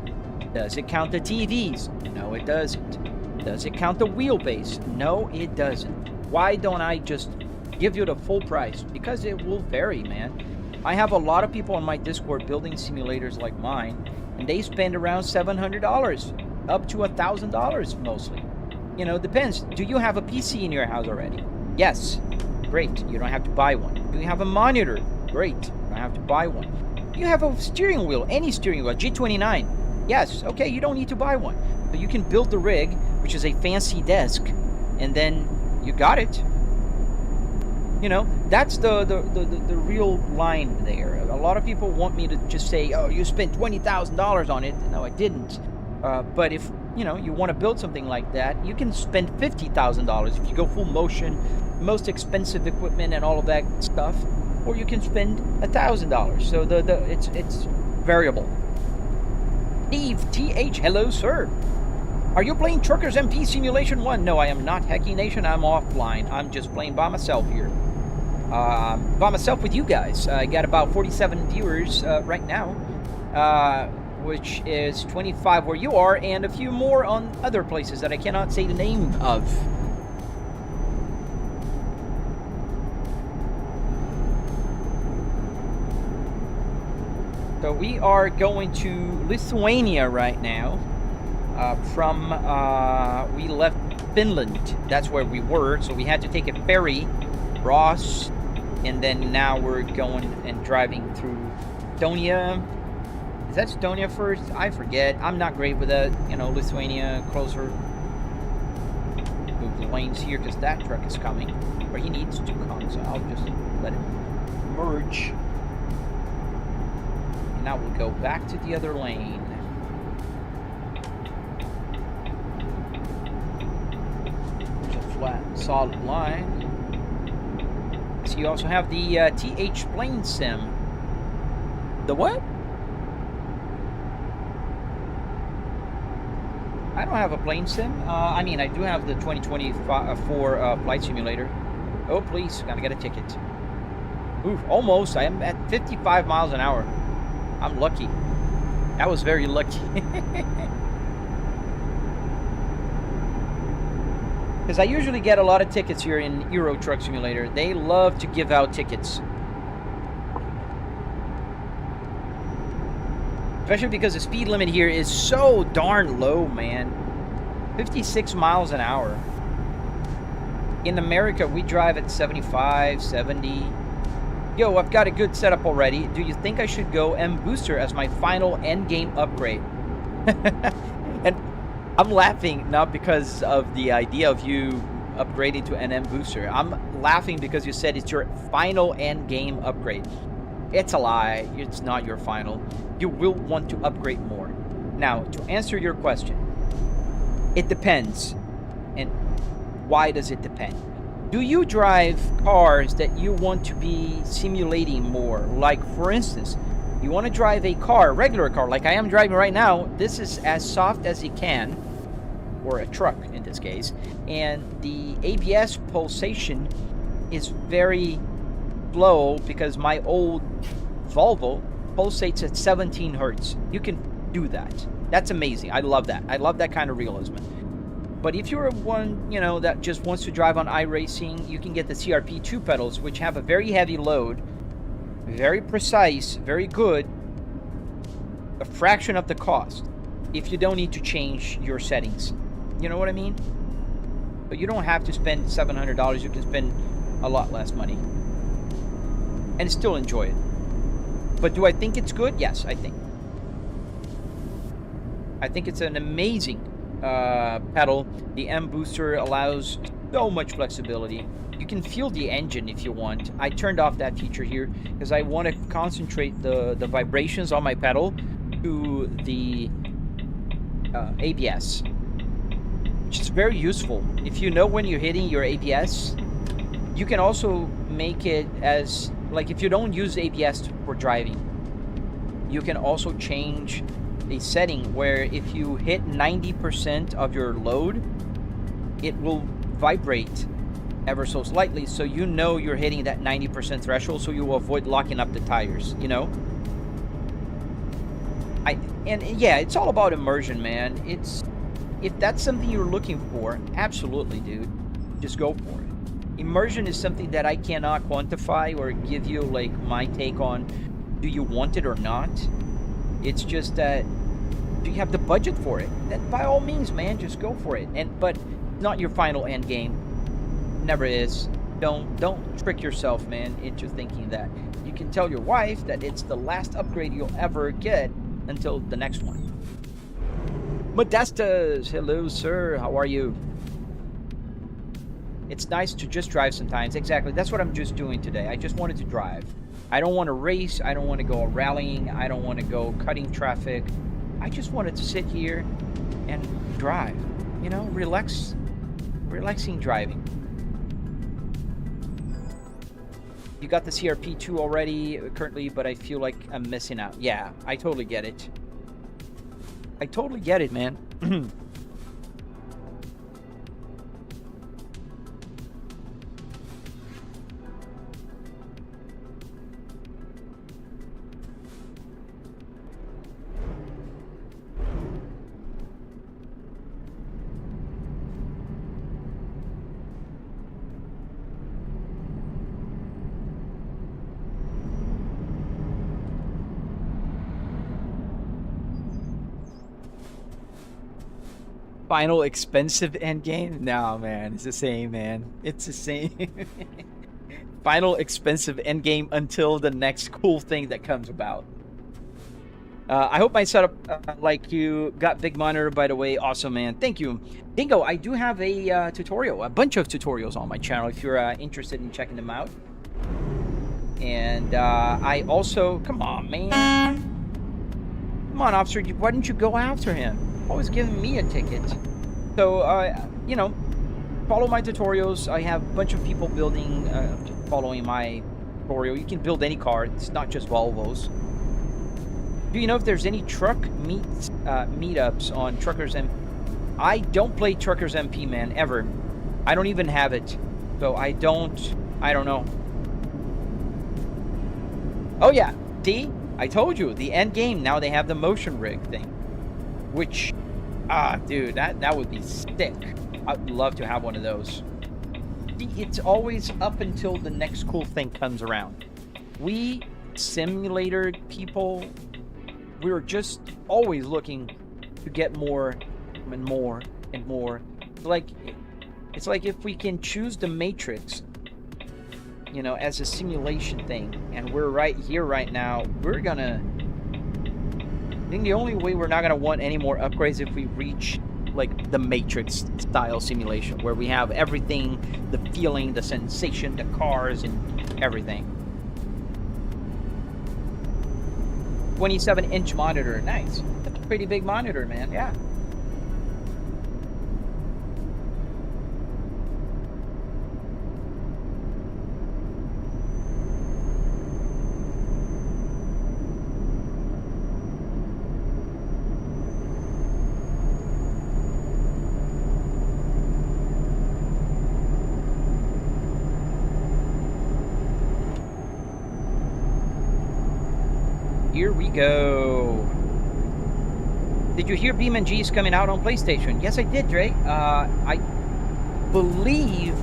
Does it count the TVs? No, it doesn't. Does it count the wheelbase? No, it doesn't. Why don't I just give you the full price? Because it will vary, man. I have a lot of people on my Discord building simulators like mine, and they spend around $700 up to $1,000 mostly. You know, depends. Do you have a PC in your house already? Yes. Great. You don't have to buy one. Do you have a monitor? Great. You don't have to buy one. Do you have a steering wheel? Any steering wheel? G29? Yes. Okay, you don't need to buy one. So you can build the rig, which is a fancy desk, and then you got it. You know, that's the real line there. A lot of people want me to just say, oh, you spent $20,000 on it. No, I didn't. But if, you know, you want to build something like that, you can spend $50,000 if you go full motion, most expensive equipment and all of that stuff, or you can spend $1,000. So it's variable. Steve TH, hello, sir. Are you playing Truckers MP Simulation 1? No, I am not. Hacky Nation, I'm offline. I'm just playing by myself here. By myself with you guys. I got about 47 viewers right now, which is 25 where you are, and a few more on other places that I cannot say the name of. So we are going to Lithuania right now. We left Finland. That's where we were, so we had to take a ferry, Ross, and then now we're going and driving through Estonia. Is that Estonia first? I forget. I'm not great with that. You know, Lithuania, closer. Move the lanes here because that truck is coming, or he needs to come, so I'll just let it merge. And now we'll go back to the other lane. Flat, solid line. So you also have the TH Plane Sim. The what? I don't have a plane sim. I mean, I do have the 2024 flight simulator. Oh, please, gotta get a ticket. Ooh, almost. I am at 55 miles an hour. I'm lucky. That was very lucky. Because I usually get a lot of tickets here in Euro Truck Simulator. They love to give out tickets. Especially because the speed limit here is so darn low, man. 56 miles an hour. In America, we drive at 75, 70. Yo, I've got a good setup already. Do you think I should go mBooster as my final endgame upgrade? And I'm laughing not because of the idea of you upgrading to an mBooster. I'm laughing because you said it's your final end game upgrade. It's a lie. It's not your final. You will want to upgrade more. Now, to answer your question, it depends. And why does it depend? Do you drive cars that you want to be simulating more? Like, for instance, you want to drive a car, regular car, like I am driving right now. This is as soft as it can, or a truck in this case, and the ABS pulsation is very low because my old Volvo pulsates at 17 hertz. You can do that. That's amazing. I love that. I love that kind of realism. But if you're one, you know, that just wants to drive on iRacing, you can get the CRP 2 pedals, which have a very heavy load, very precise, very good, a fraction of the cost if you don't need to change your settings. You know what I mean? But you don't have to spend $700. You can spend a lot less money and still enjoy it. But do I think it's good? Yes, I think. I think it's an amazing pedal. The mBooster allows so much flexibility. You can feel the engine if you want. I turned off that feature here because I want to concentrate the vibrations on my pedal to the ABS, which is very useful. If you know when you're hitting your ABS, you can also make it as, like, if you don't use ABS for driving, you can also change a setting where if you hit 90% of your load, it will vibrate ever so slightly, so you know you're hitting that 90% threshold, so you will avoid locking up the tires, you know? And yeah, it's all about immersion, man. If that's something you're looking for, absolutely, dude, just go for it. Immersion is something that I cannot quantify or give you, like, my take on, do you want it or not? It's just that, do you have the budget for it? Then by all means, man, just go for it. But not your final end game. Never is. Don't trick yourself, man, into thinking that. You can tell your wife that it's the last upgrade you'll ever get until the next one. Modestas, hello, sir. How are you? It's nice to just drive sometimes. Exactly. That's what I'm just doing today. I just wanted to drive. I don't want to race. I don't want to go rallying. I don't want to go cutting traffic. I just wanted to sit here and drive. You know, relaxing driving. You got the CRP 2 already currently, but I feel like I'm missing out. Yeah, I totally get it. I totally get it, man. Final expensive end game? No, man, it's the same, man. It's the same. Final expensive end game until the next cool thing that comes about. I hope my setup, like you, got big monitor, by the way. Awesome, man. Thank you. Dingo, I do have a tutorial, a bunch of tutorials on my channel if you're interested in checking them out. And I also, come on, man. Come on, officer, why didn't you go after him? Always giving me a ticket. So, you know, follow my tutorials. I have a bunch of people building, following my tutorial. You can build any car. It's not just Volvos. Do you know if there's any truck meetups on Truckers MP? I don't play Truckers MP, man, ever. I don't even have it. So I don't know. Oh yeah, see? I told you, the end game, now they have the motion rig thing. Which, dude, that would be sick. I'd love to have one of those. See, it's always up until the next cool thing comes around. We simulator people, we're just always looking to get more and more and more. It's like if we can choose the Matrix, you know, as a simulation thing, and we're right here right now, we're gonna, I think the only way we're not gonna want any more upgrades if we reach like the Matrix style simulation, where we have everything, the feeling, the sensation, the cars and everything. 27-inch monitor. Nice. That's a pretty big monitor, man. Yeah. Here we go. Did you hear BeamNG is coming out on PlayStation? Yes, I did, Dre. I believe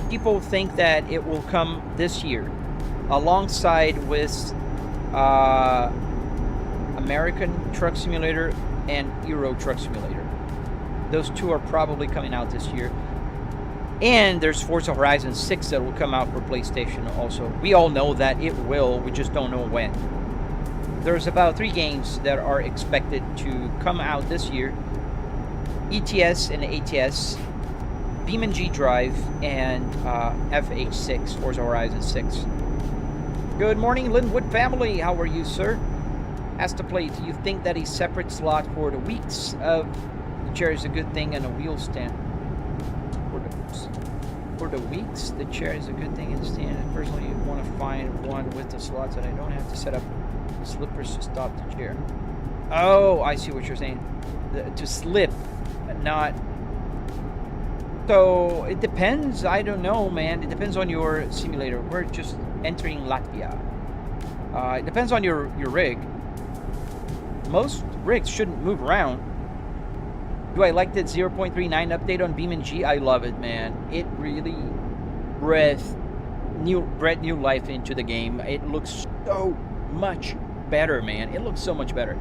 people think that it will come this year, alongside with American Truck Simulator and Euro Truck Simulator. Those two are probably coming out this year. And there's Forza Horizon 6 that will come out for PlayStation also. We all know that it will, we just don't know when. There's about 3 games that are expected to come out this year. ETS and ATS, BeamNG Drive, and FH6, Forza Horizon 6. Good morning, Linwood family. How are you, sir? Has to play. Do you think that a separate slot for the weeks of the chair is a good thing and a wheel stand? For the weeks, the chair is a good thing and stand. I personally want to find one with the slots that I don't have to set up slippers to stop the chair. Oh, I see what you're saying. To slip, not. So it depends. I don't know, man. It depends on your simulator. We're just entering Latvia. It depends on your rig. Most rigs shouldn't move around. Do I like that 0.39 update on BeamNG? I love it, man. It really breathed new life into the game. It looks so much better, man. It looks so much better.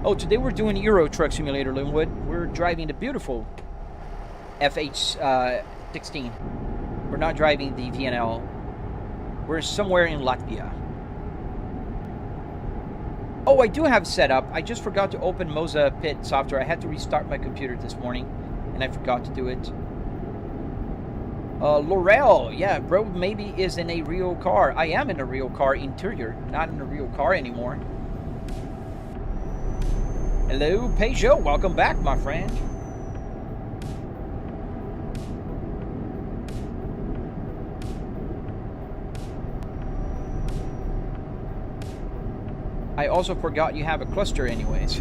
Oh, today we're doing Euro Truck Simulator, Linwood. We're driving the beautiful FH16. We're not driving the VNL. We're somewhere in Latvia. Oh, I do have set up. I just forgot to open Moza Pit software. I had to restart my computer this morning, and I forgot to do it. Laurel, yeah, bro, maybe is in a real car. I am in a real car interior, not in a real car anymore. Hello, Peugeot, welcome back, my friend. I also forgot you have a cluster anyways.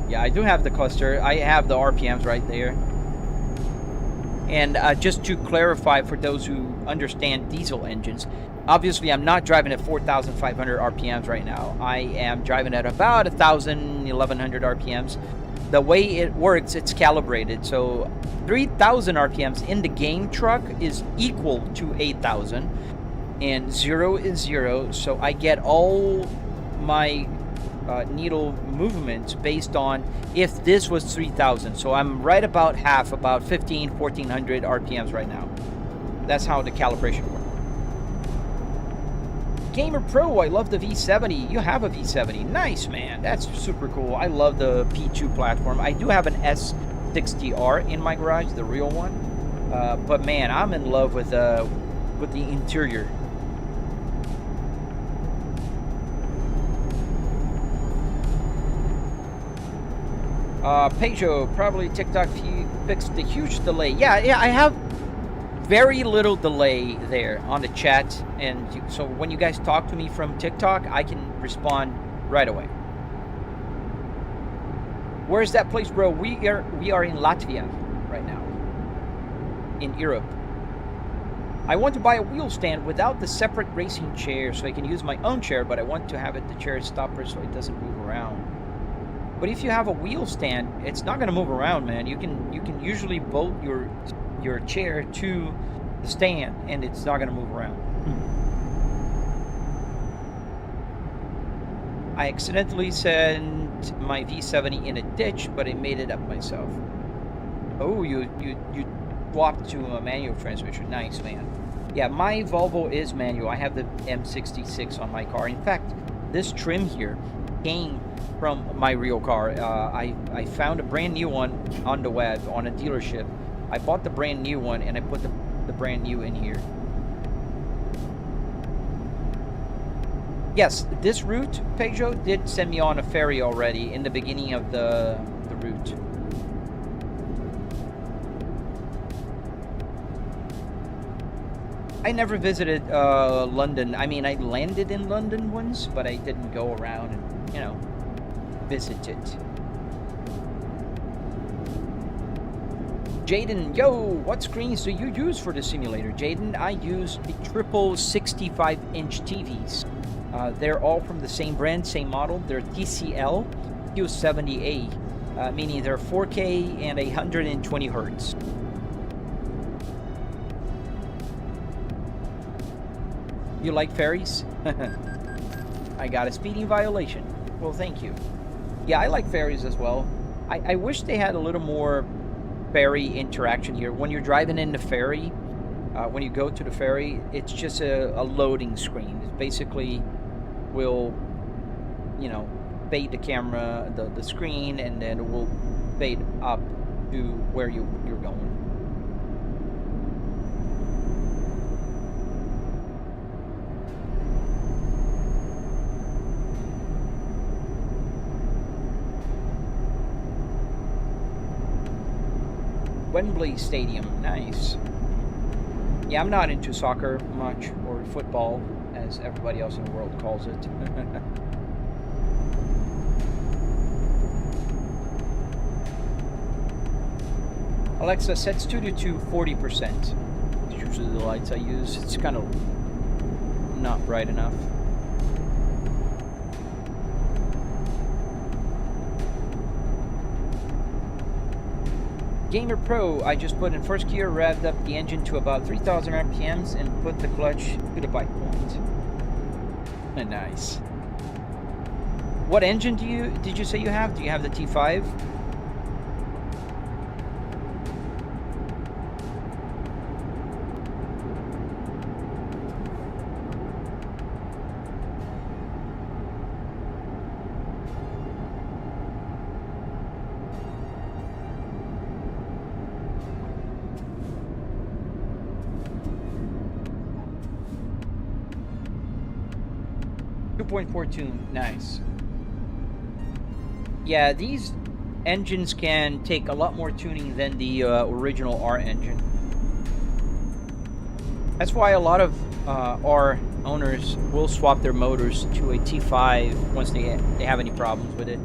Yeah, I do have the cluster. I have the RPMs right there. And just to clarify for those who understand diesel engines, obviously I'm not driving at 4,500 RPMs right now. I am driving at about 1,000, 1,100 RPMs. The way it works, it's calibrated. So 3,000 RPMs in the game truck is equal to 8,000. And 0 is 0. So I get all my needle movements based on if this was 3,000. So I'm right about half, about 1,400 RPMs right now. That's how the calibration works. Gamer Pro, I love the V70. You have a V70. Nice, man. That's super cool. I love the P2 platform. I do have an S60R in my garage, the real one. But man, I'm in love with the interior. Peugeot, probably TikTok fixed the huge delay. Yeah, I have very little delay there on the chat, and so when you guys talk to me from TikTok, I can respond right away. Where's that place, bro? We are in Latvia right now, in Europe. I want to buy a wheel stand without the separate racing chair, so I can use my own chair, but I want to have the chair stopper so it doesn't move around. But if you have a wheel stand, it's not going to move around, man. You can usually bolt your chair to the stand, and it's not going to move around. I accidentally sent my V70 in a ditch, but I made it up myself. Oh, you swapped to a manual transmission. Nice, man. Yeah, my Volvo is manual. I have the M66 on my car. In fact, this trim here came from my real car. I found a brand new one on the web, on a dealership. I bought the brand new one, and I put the brand new in here. Yes, this route, Peugeot did send me on a ferry already in the beginning of the route. I never visited London. I mean, I landed in London once, but I didn't go around and, you know, visit it. Jaden, yo, what screens do you use for the simulator? Jaden, I use the triple 65-inch TVs. They're all from the same brand, same model. They're TCL Q70A, meaning they're 4K and 120 hertz. You like ferries? I got a speeding violation. Well, thank you. Yeah, I like ferries as well. I wish they had a little more ferry interaction here. When you're driving in the ferry, when you go to the ferry, it's just a loading screen. It basically will, you know, fade the camera, the screen, and then it will fade up to where you're going. Wembley Stadium, nice. Yeah, I'm not into soccer much, or football, as everybody else in the world calls it. Alexa, set studio to 40%. It's usually the lights I use. It's kind of not bright enough. Gamer Pro, I just put in first gear, revved up the engine to about 3,000 RPMs, and put the clutch to the bike point. Nice. What engine did you say you have? Do you have the T5? 2.4 tune, nice. Yeah, these engines can take a lot more tuning than the original R engine. That's why a lot of R owners will swap their motors to a T5 once they have any problems with it.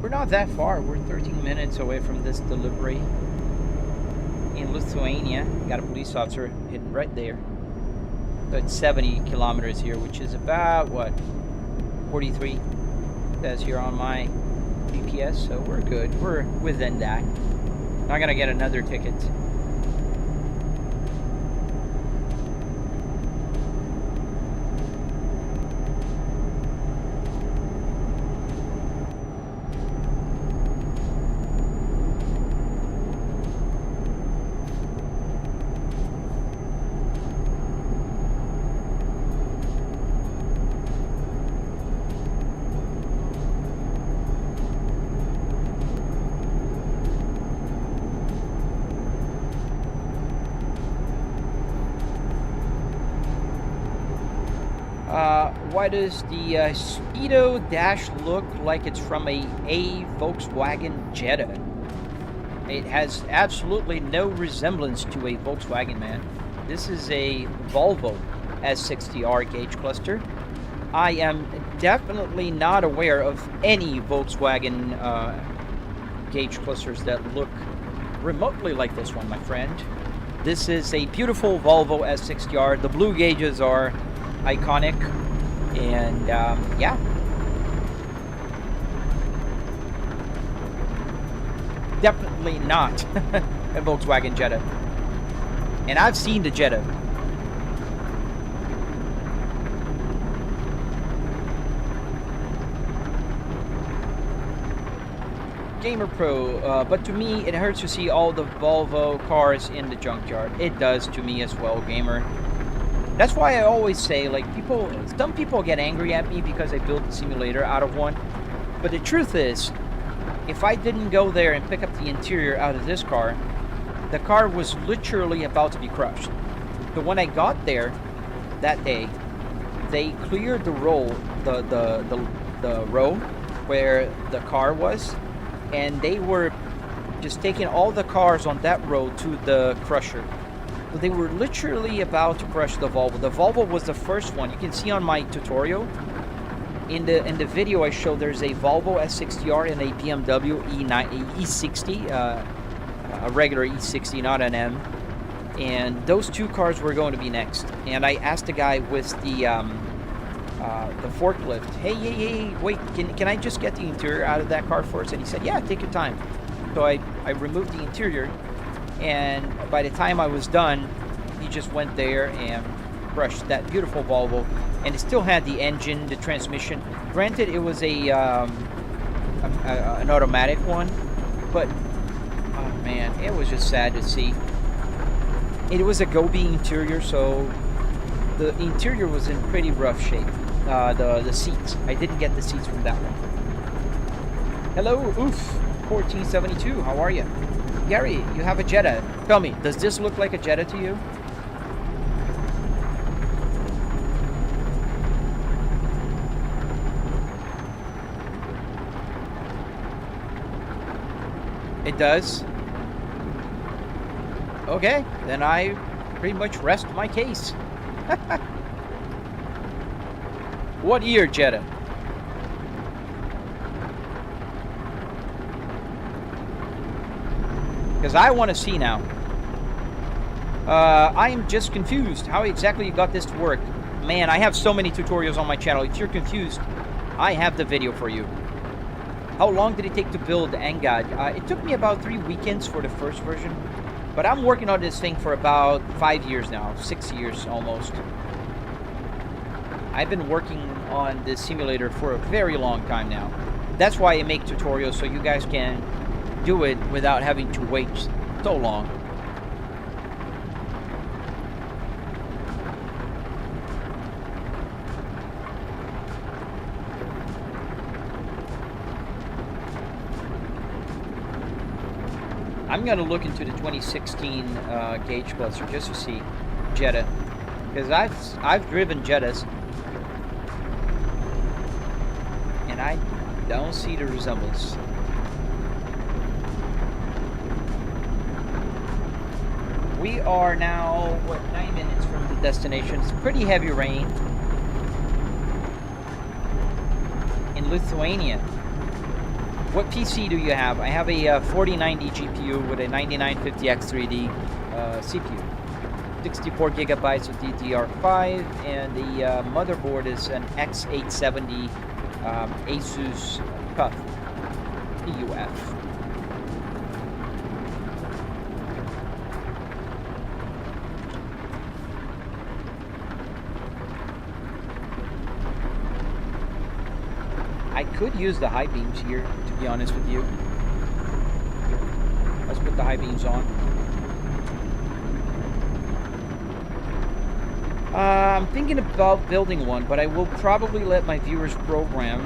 We're not that far. We're 13 minutes away from this delivery in Lithuania. Got a police officer hidden right there. So it's 70 kilometers here, which is about, what, 43? Says here on my GPS, so we're good. We're within that. Not gonna get another ticket. Why does the Speedo dash look like it's from a Volkswagen Jetta? It has absolutely no resemblance to a Volkswagen, man. This is a Volvo S60R gauge cluster. I am definitely not aware of any Volkswagen gauge clusters that look remotely like this one, my friend. This is a beautiful Volvo S60R. The blue gauges are iconic. And yeah, definitely not a Volkswagen Jetta. And I've seen the Jetta. Gamer Pro, but to me, it hurts to see all the Volvo cars in the junkyard. It does to me as well, Gamer. That's why I always say, like, some people get angry at me because I built a simulator out of one. But the truth is, if I didn't go there and pick up the interior out of this car, the car was literally about to be crushed. So when I got there that day, they cleared the row where the car was, and they were just taking all the cars on that road to the crusher. So they were literally about to crush the Volvo. The Volvo was the first one. You can see on my tutorial, in the video I showed, there's a Volvo S60R and a BMW E60, a regular E60, not an M. And those two cars were going to be next. And I asked the guy with the forklift, hey, wait, can I just get the interior out of that car first? And he said, yeah, take your time. So I removed the interior, and by the time I was done, he just went there and crushed that beautiful Volvo. And it still had the engine, the transmission. Granted, it was an automatic one, but oh man, it was just sad to see. It was a Gobi interior, so the interior was in pretty rough shape. The seats, I didn't get the seats from that one. Hello, Oof 1472, how are you? Gary, you have a Jetta. Tell me, does this look like a Jetta to you? It does? Okay, then I pretty much rest my case. What year, Jetta? Because I want to see now. I am just confused how exactly you got this to work. Man, I have so many tutorials on my channel. If you're confused, I have the video for you. How long did it take to build Angad? It took me about 3 weekends for the first version. But I'm working on this thing for about 5 years now. 6 years almost. I've been working on this simulator for a very long time now. That's why I make tutorials, so you guys can do it without having to wait so long. I'm gonna look into the 2016 gauge cluster just to see Jetta, because I've driven Jettas and I don't see the resemblance. We are now, what, 9 minutes from the destination. It's pretty heavy rain in Lithuania. What PC do you have? I have a 4090 GPU with a 9950X3D CPU. 64 gigabytes of DDR5, and the motherboard is an X870 Asus TUF. I could use the high beams here, to be honest with you. Let's put the high beams on. I'm thinking about building one, but I will probably let my viewers program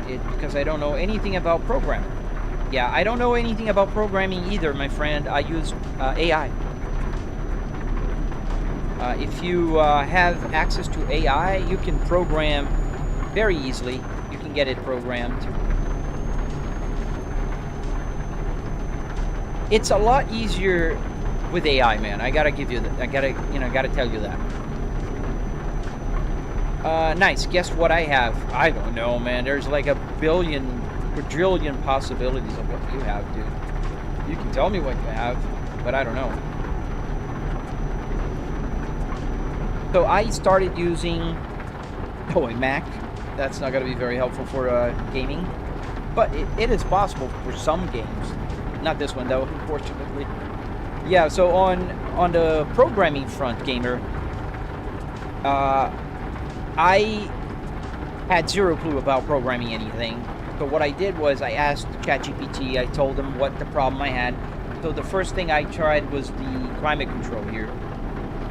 it, because I don't know anything about programming. Yeah, I don't know anything about programming either, my friend. I use AI. If you have access to AI, you can program very easily. You can get it programmed. It's a lot easier with AI, man. I gotta give you that. I gotta tell you that. Nice. Guess what I have? I don't know, man. There's like a billion, quadrillion possibilities of what you have, dude. You can tell me what you have, but I don't know. So I started using a Mac. That's not going to be very helpful for gaming, but it is possible for some games. Not this one though, unfortunately. Yeah, so on the programming front, gamer, I had zero clue about programming anything. So what I did was I asked ChatGPT, I told him what the problem I had. So the first thing I tried was the climate control here.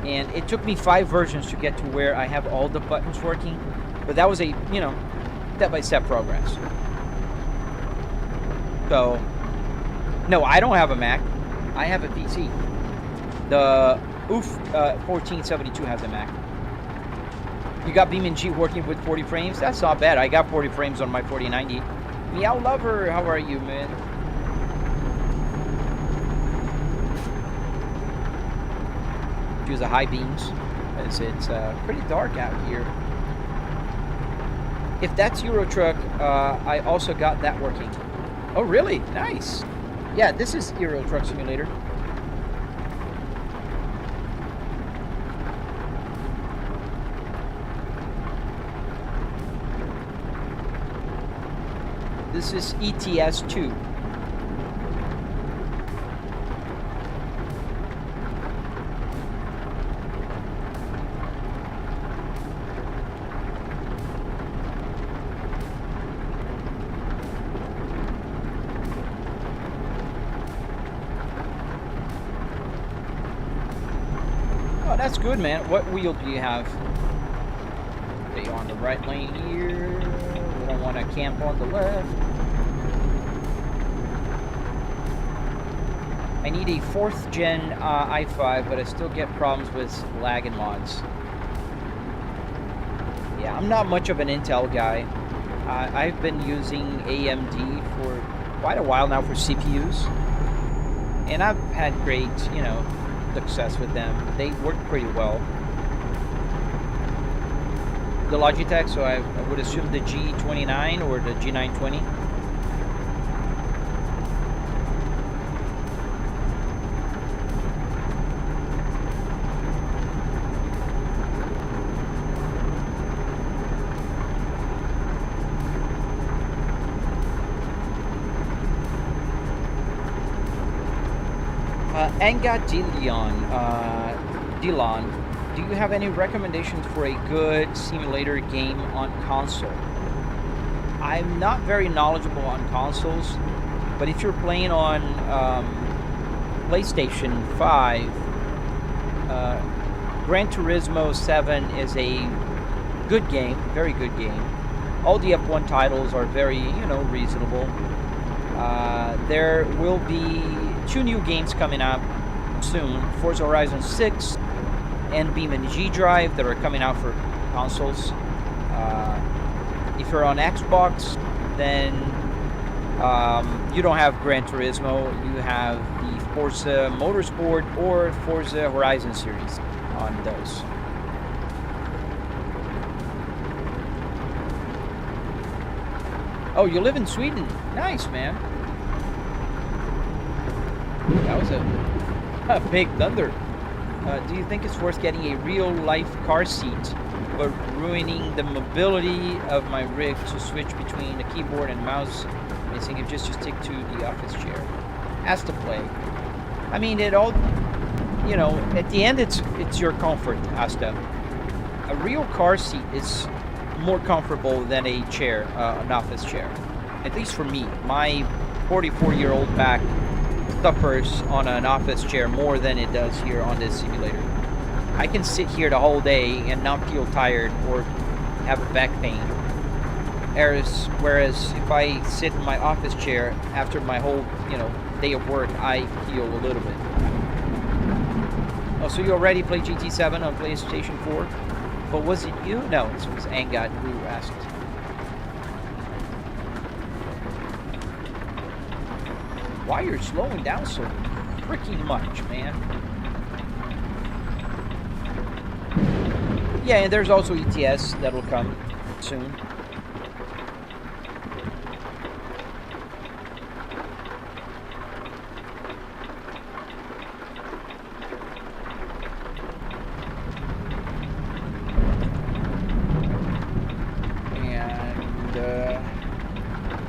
And it took me 5 versions to get to where I have all the buttons working. But that was a, you know, step-by-step progress. So, no, I don't have a Mac. I have a PC. The OOF 1472 has a Mac. You got BeamNG working with 40 frames? That's not bad. I got 40 frames on my 4090. Meow Lover, how are you, man? Use the high beams, as it's pretty dark out here. If that's Euro Truck, I also got that working. Oh, really? Nice. Yeah, this is Euro Truck Simulator. This is ETS 2. Oh, that's good, man. What wheel do you have? Stay on the right lane here. We don't want to camp on the left. I need a 4th gen i5, but I still get problems with lag and mods. Yeah, I'm not much of an Intel guy. I've been using AMD for quite a while now for CPUs. And I've had great, you know, success with them. They work pretty well. The Logitech, so I would assume the G29 or the G920. Dylan, do you have any recommendations for a good simulator game on console? I'm not very knowledgeable on consoles, but if you're playing on PlayStation 5, Gran Turismo 7 is a good game, very good game. All the F1 titles are very, you know, reasonable. There will be 2 new games coming up soon, Forza Horizon 6 and BeamNG Drive, that are coming out for consoles. If you're on Xbox, then you don't have Gran Turismo, you have the Forza Motorsport or Forza Horizon series on those. Oh, you live in Sweden? Nice, man. That was a big thunder. Do you think it's worth getting a real-life car seat, but ruining the mobility of my rig to switch between a keyboard and mouse? I think just to stick to the office chair. Has to play. I mean, it all, you know, at the end, it's your comfort, Asta. A real car seat is more comfortable than a chair, an office chair. At least for me. My 44-year-old back suffers on an office chair more than it does here on this simulator. I can sit here the whole day and not feel tired or have a back pain. Whereas if I sit in my office chair after my whole, you know, day of work, I feel a little bit. Oh, so you already played GT7 on PlayStation 4? But was it you? No, it was Angad who asked. Why you're slowing down so freaking much, man? Yeah, and there's also ETS that'll come soon.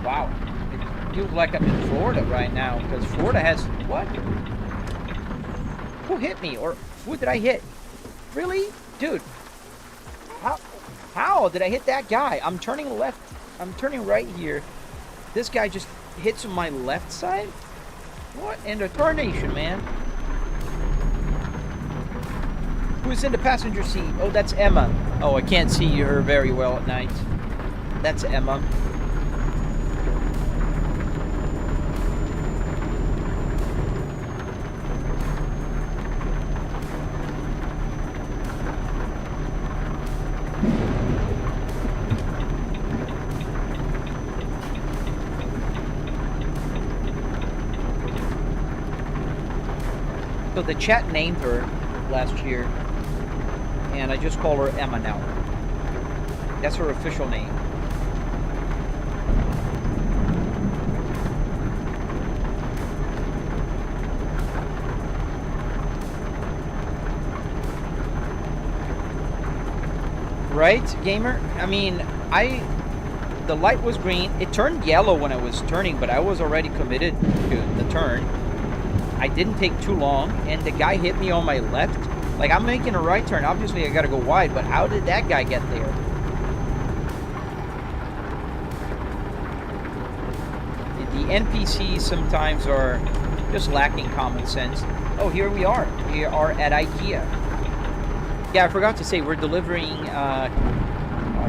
Wow, it feels like I'm in Florida right now, because Florida has, what? Who hit me, or who did I hit? Really? Dude, how did I hit that guy? I'm turning left, I'm turning right here, This guy just hits on my left side? What in the tarnation, man? Who's in the passenger seat? Oh, that's Emma. Oh, I can't see her very well at night. That's Emma. So the chat named her last year, and I just call her Emma now. That's her official name. Right, gamer? I mean, the light was green. It turned yellow when I was turning, but I was already committed to the turn. I didn't take too long, and the guy hit me on my left. Like, I'm making a right turn. Obviously, I gotta go wide, but how did that guy get there? The NPCs sometimes are just lacking common sense. Oh, here we are. We are at IKEA. Yeah, I forgot to say, we're delivering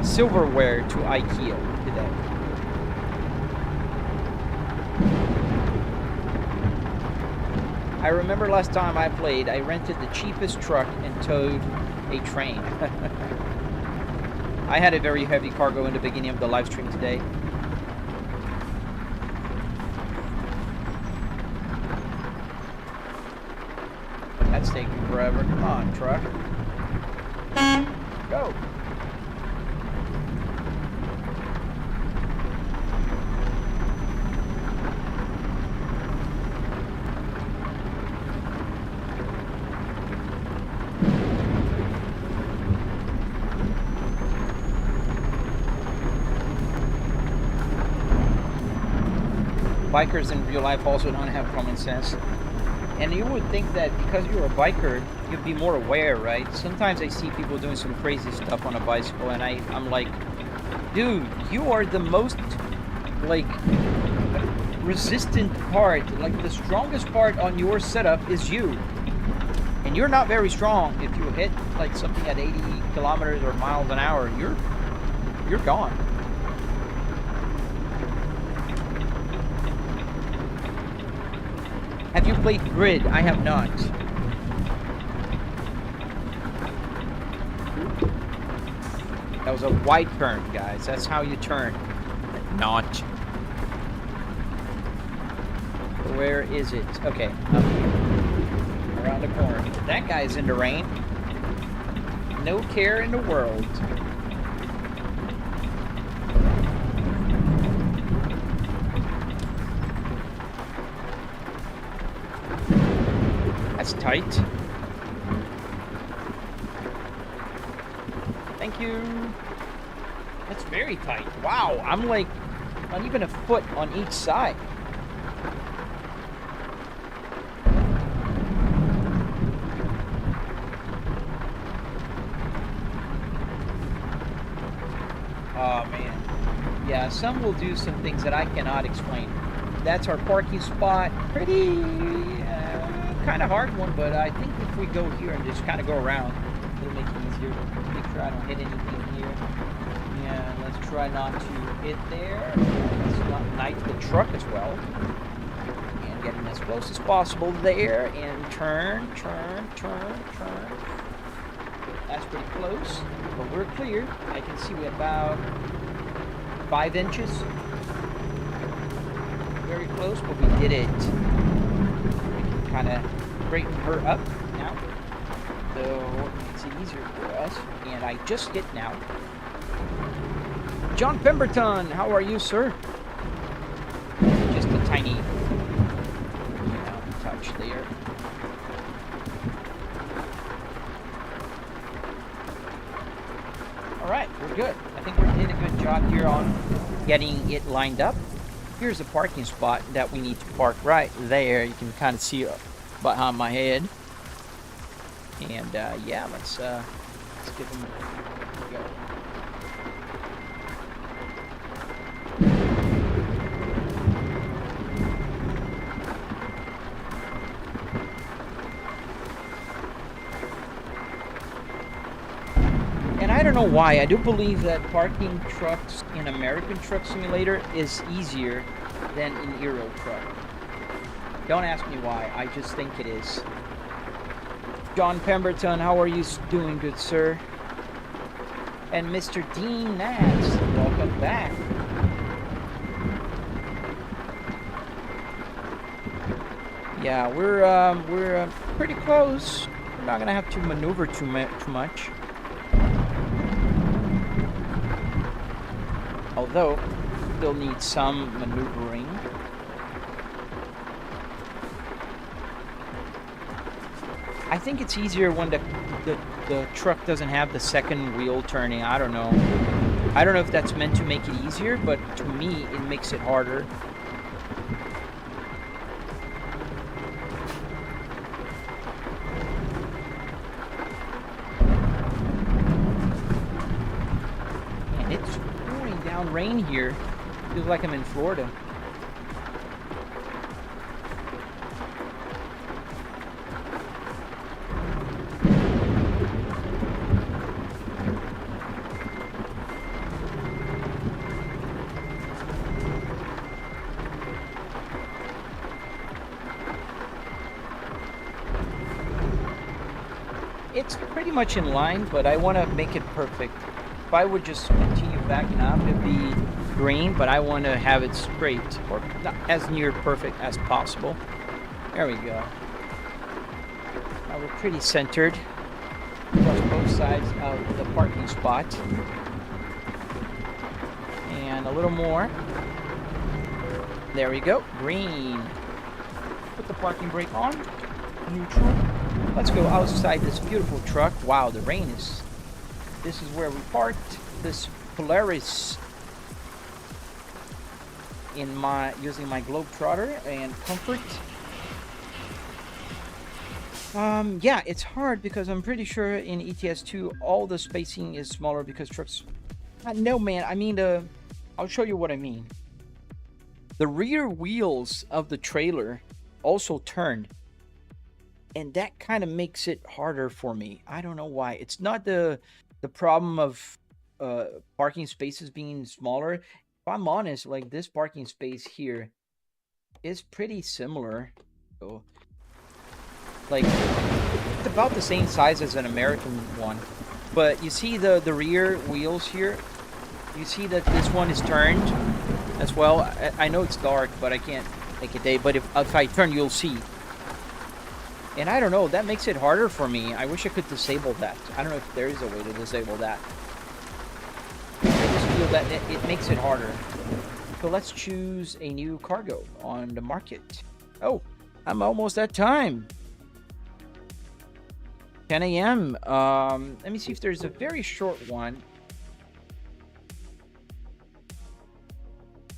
silverware to IKEA today. I remember last time I played, I rented the cheapest truck and towed a train. I had a very heavy cargo in the beginning of the live stream today. That's taking forever. Come on, truck. Go. Bikers in real life also don't have common sense. And you would think that because you're a biker, you'd be more aware, right? Sometimes I see people doing some crazy stuff on a bicycle, and I'm like, dude, you are the most, like, resistant part. Like, the strongest part on your setup is you. And you're not very strong. If you hit, like, something at 80 kilometers or miles an hour, you're gone. Have you played Grid? I have not. That was a wide turn, guys. That's how you turn. Not. Where is it? Okay, up here. Around the corner. That guy's in the rain. No care in the world. That's tight. Thank you. That's very tight. Wow, I'm like not even a foot on each side. Oh man. Yeah, some will do some things that I cannot explain. That's our parking spot. Pretty kind of hard one, but I think if we go here and just kind of go around, it'll make it easier. Make sure I don't hit anything here. Yeah, let's try not to hit there. Let's not knife the truck as well. And getting as close as possible there. And turn. That's pretty close, but we're clear. I can see we have about 5 inches. Very close, but we did it. Kind of straighten her up now, so it makes it easier for us. And I just hit now. John Pemberton, how are you, sir? Just a tiny, touch there. All right, we're good. I think we did a good job here on getting it lined up. Here's a parking spot that we need to park right there. You can kind of see behind my head. And yeah, let's give them a go. And I don't know why. I do believe that parking trucks in American Truck Simulator is easier than in Euro Truck. Don't ask me why. I just think it is. John Pemberton, how are you doing, good sir? And Mr. Dean Nats, welcome back. Yeah, we're pretty close. We're not gonna have to maneuver too much. Although, still need some maneuvering. I think it's easier when the truck doesn't have the second wheel turning. I don't know. I don't know if that's meant to make it easier, but to me, it makes it harder. Man, it's pouring down rain here. Feels like I'm in Florida. It's pretty much in line, but I want to make it perfect. If I would just continue backing up, it'd be green, but I want to have it straight, or not as near perfect as possible. There we go. Now we're pretty centered across both sides of the parking spot. And a little more. There we go. Green. Put the parking brake on. Neutral. Let's go outside this beautiful truck. Wow, the rain is... This is where we parked this Polaris in using my Globetrotter and Comfort. Yeah, it's hard because I'm pretty sure in ETS2 all the spacing is smaller because trucks... No, man, I mean I'll show you what I mean. The rear wheels of the trailer also turned. And that kind of makes it harder for me. I don't know why. It's not the problem of parking spaces being smaller. If I'm honest, like this parking space here is pretty similar. So, like, it's about the same size as an American one. But you see the rear wheels here? You see that this one is turned as well. I know it's dark, but I can't make it day. But if I turn, you'll see. And I don't know, that makes it harder for me. I wish I could disable that. I don't know if there is a way to disable that. I just feel that it makes it harder. So let's choose a new cargo on the market. Oh, I'm almost at time. 10 a.m. Let me see if there's a very short one.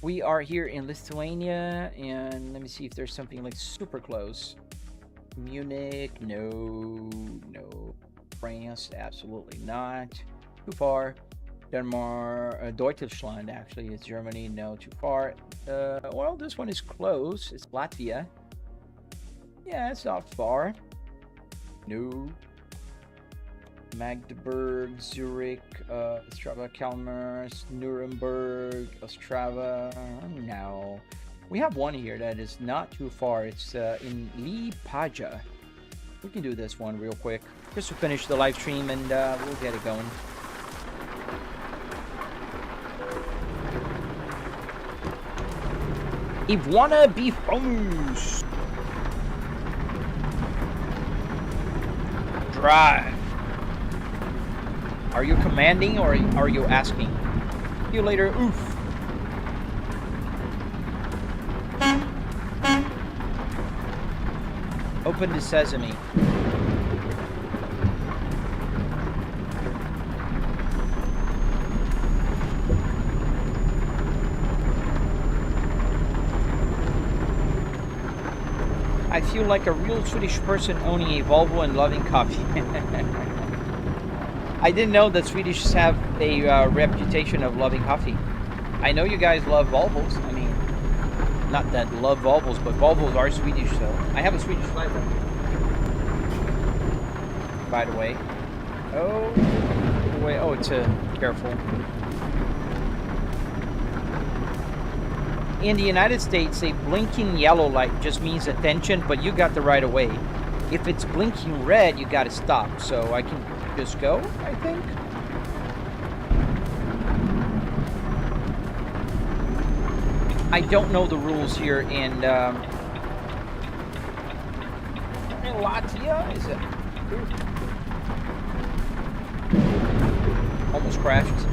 We are here in Lithuania, and let me see if there's something like super close. Munich, no. France, absolutely not. Too far. Denmark, Deutschland, actually, it's Germany, no, too far. Well, this one is close. It's Latvia. Yeah, it's not far. No. Magdeburg, Zurich, Ostrava, Kalmar, Nuremberg, Ostrava, no. We have one here that is not too far. It's in Liepāja. We can do this one real quick. Just to finish the live stream and we'll get it going. Iguana be famous. Drive. Are you commanding or are you asking? See you later. Oof. Open the sesame. I feel like a real Swedish person owning a Volvo and loving coffee. I didn't know that Swedish have a reputation of loving coffee. I know you guys love Volvos. I mean, not that love Volvos, but Volvos are Swedish, so I have a Swedish flag, by the way. Oh, way. Oh, it's careful. In the United States, a blinking yellow light just means attention, but you got the right of way. If it's blinking red, you got to stop. So I can just go, I think. I don't know the rules here in Latvia. Is it? Almost crashed.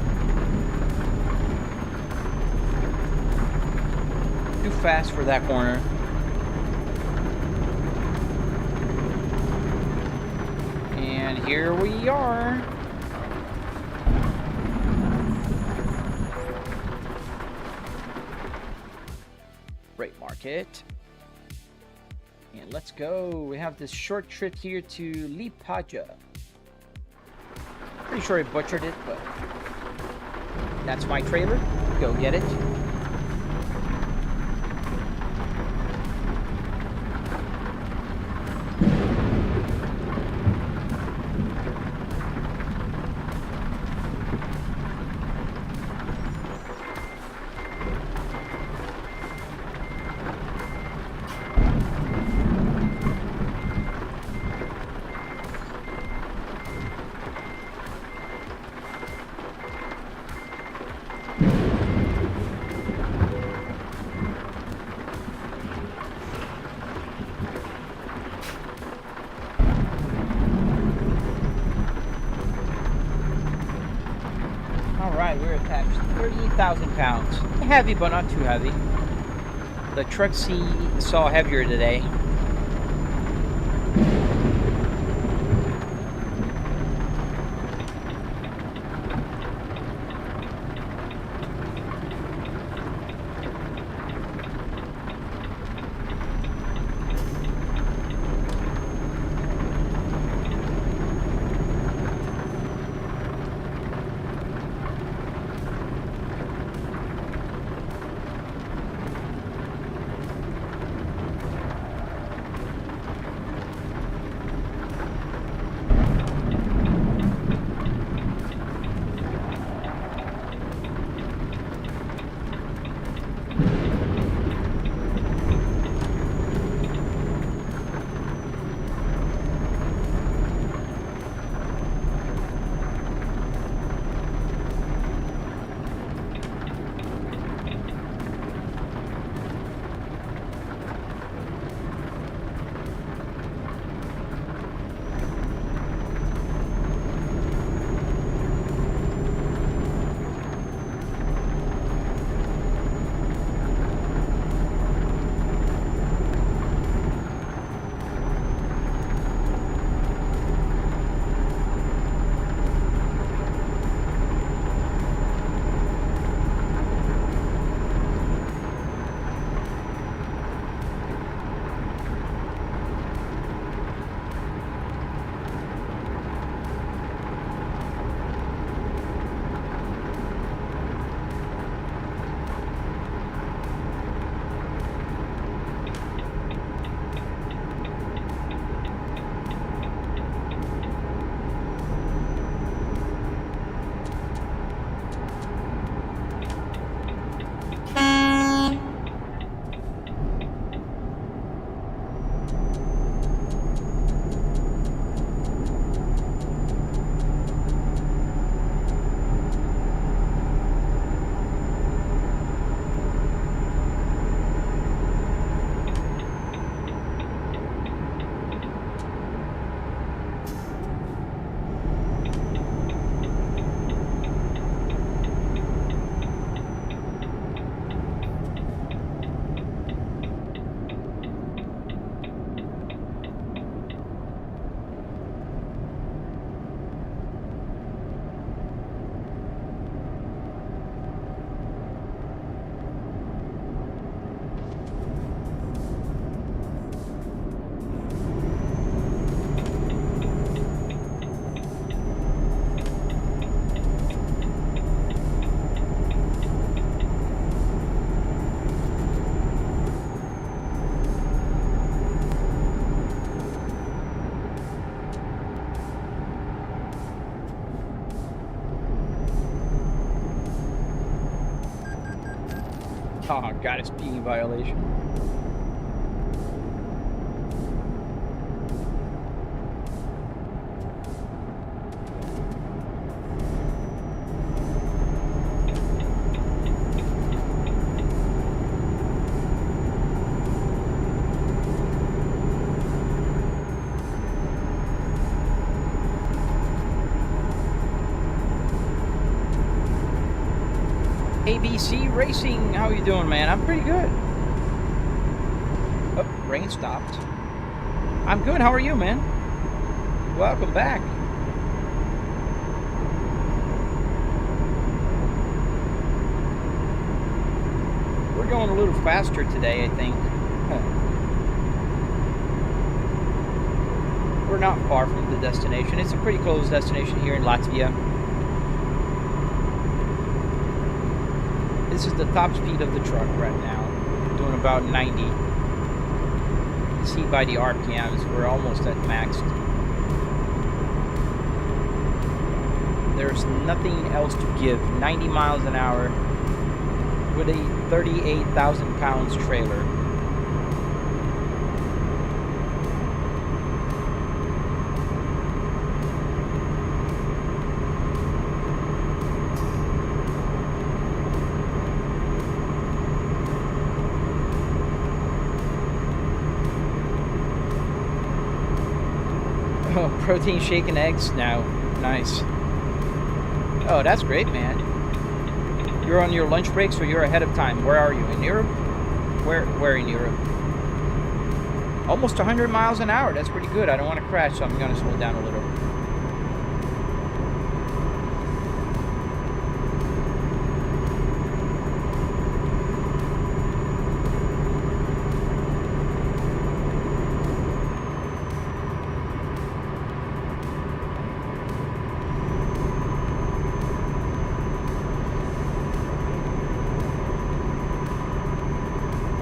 Too fast for that corner. And here we are. Freight market. And let's go. We have this short trip here to Lipaja. Pretty sure I butchered it, but that's my trailer. Go get it. We're attached 38,000 pounds. Heavy, but not too heavy. The truck saw heavier today. Oh, got a speeding violation. ABC Racing, how you doing, man? I'm pretty good. Oh, rain stopped. I'm good, how are you, man? Welcome back. We're going a little faster today, I think. We're not far from the destination. It's a pretty close destination here in Latvia. This is the top speed of the truck right now, doing about 90. You see by the RPMs, we're almost at max. There's nothing else to give. 90 miles an hour with a 38,000 pounds trailer. Protein shake and eggs now. Nice. Oh, that's great, man. You're on your lunch break, so you're ahead of time. Where are you? In Europe? Where in Europe? Almost 100 miles an hour. That's pretty good. I don't want to crash, so I'm going to slow down a little.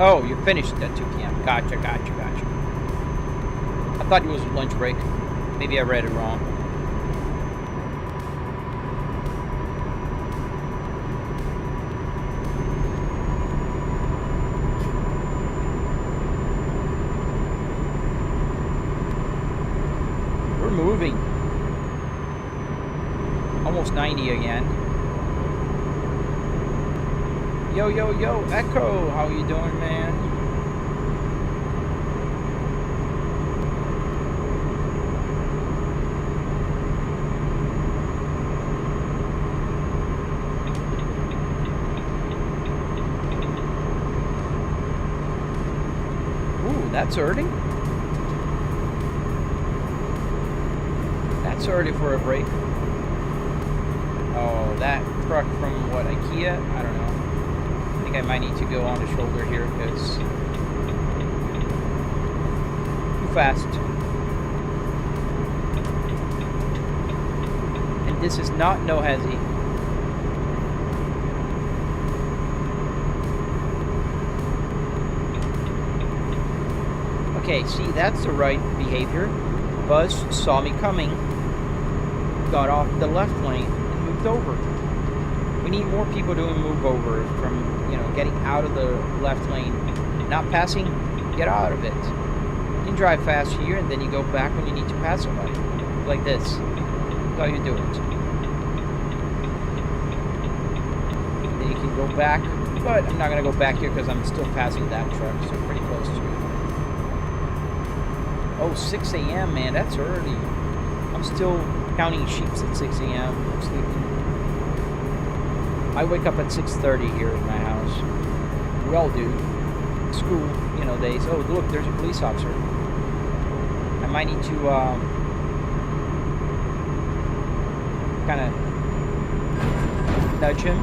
Oh, you finished at 2 p.m. Gotcha. I thought it was a lunch break. Maybe I read it wrong. We're moving. Almost 90 again. Yo, Echo, how you doing, man? Ooh, that's early. That's early for a break. Oh, that truck from what, IKEA? I don't know. I think I might need to go on the shoulder here because too fast. And this is not no hezzy. Okay, see, that's the right behavior. Buzz saw me coming, got off the left lane, and moved over. We need more people doing move over from, you know, getting out of the left lane, not passing, get out of it. You can drive fast here and then you go back when you need to pass somebody. Like this. That's how you do it. And then you can go back, but I'm not going to go back here because I'm still passing that truck, so pretty close to it. Oh, 6 a.m., man, that's early. I'm still counting sheep at 6 a.m. I'm sleeping. I wake up at 6:30 here in my house. We all do. School, you know, days. Oh, look, there's a police officer. I might need to kind of nudge him.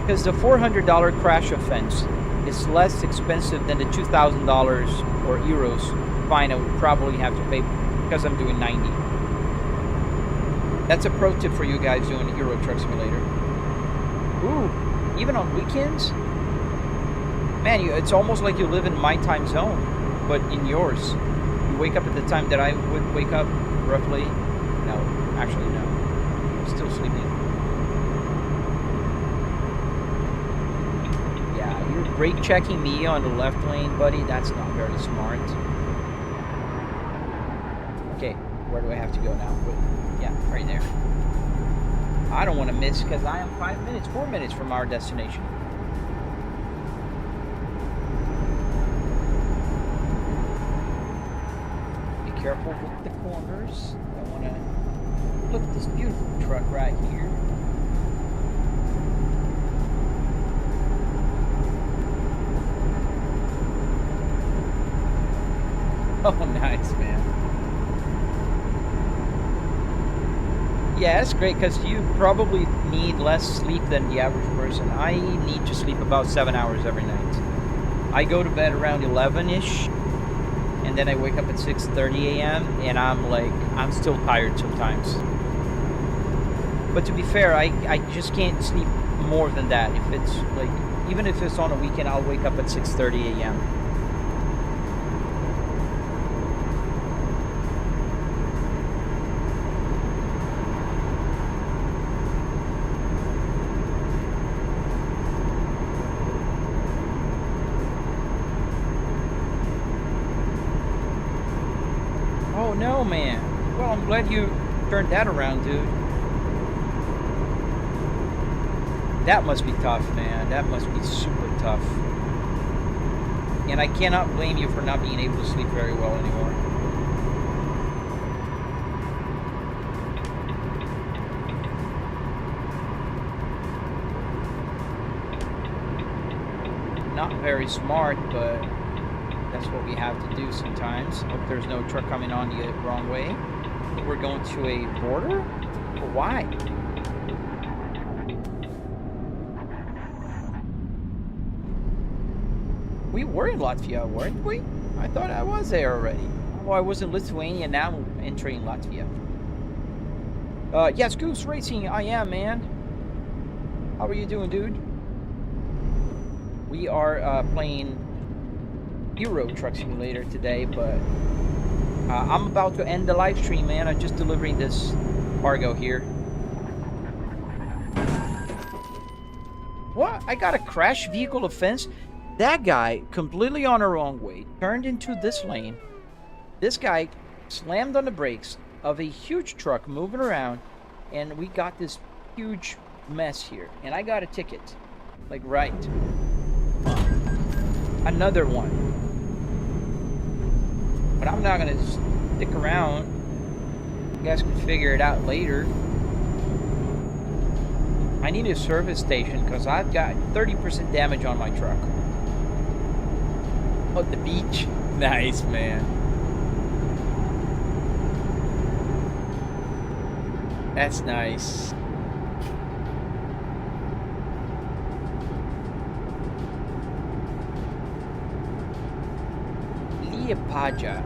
Because the $400 crash offense is less expensive than the $2,000 or euros fine I would probably have to pay because I'm doing 90. That's a pro tip for you guys doing the Euro Truck Simulator. Ooh, even on weekends? Man, it's almost like you live in my time zone, but in yours. You wake up at the time that I would wake up, roughly. No, actually no. I'm still sleeping. Yeah, you're brake checking me on the left lane, buddy, that's not very smart. Okay, where do I have to go now? Yeah, right there. I don't want to miss because I am 4 minutes from our destination. Be careful with the corners. I want to look at this beautiful truck right here. Oh, nice, man. Yeah, that's great because you probably need less sleep than the average person. I need to sleep about 7 hours every night. I go to bed around 11-ish, and then I wake up at 6:30 a.m. and I'm still tired sometimes. But to be fair, I just can't sleep more than that. If it's like, even if it's on a weekend, I'll wake up at 6:30 a.m. Oh no, man. Well, I'm glad you turned that around, dude. That must be tough, man. That must be super tough. And I cannot blame you for not being able to sleep very well anymore. Not very smart, but that's what we have to do sometimes. Hope there's no truck coming on the wrong way. I think we're going to a border? But why? We were in Latvia, weren't we? I thought I was there already. Oh, I was in Lithuania, now I'm entering Latvia. Yes, Goose Racing, I am, man. How are you doing, dude? We are playing Euro Truck Simulator today, but I'm about to end the live stream, man. I'm just delivering this cargo here. What? I got a crash vehicle offense? That guy, completely on the wrong way, turned into this lane. This guy slammed on the brakes of a huge truck moving around, and we got this huge mess here. And I got a ticket. Like, right. Another one. But I'm not going to stick around. You guys can figure it out later. I need a service station because I've got 30% damage on my truck. Oh, the beach. Nice, man. That's nice. Liepaja.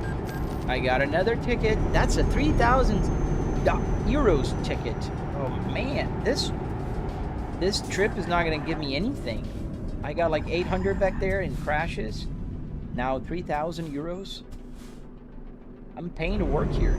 I got another ticket. That's a 3,000 euros ticket. Oh man, this trip is not gonna give me anything. I got like 800 back there in crashes. Now 3,000 euros. I'm paying to work here.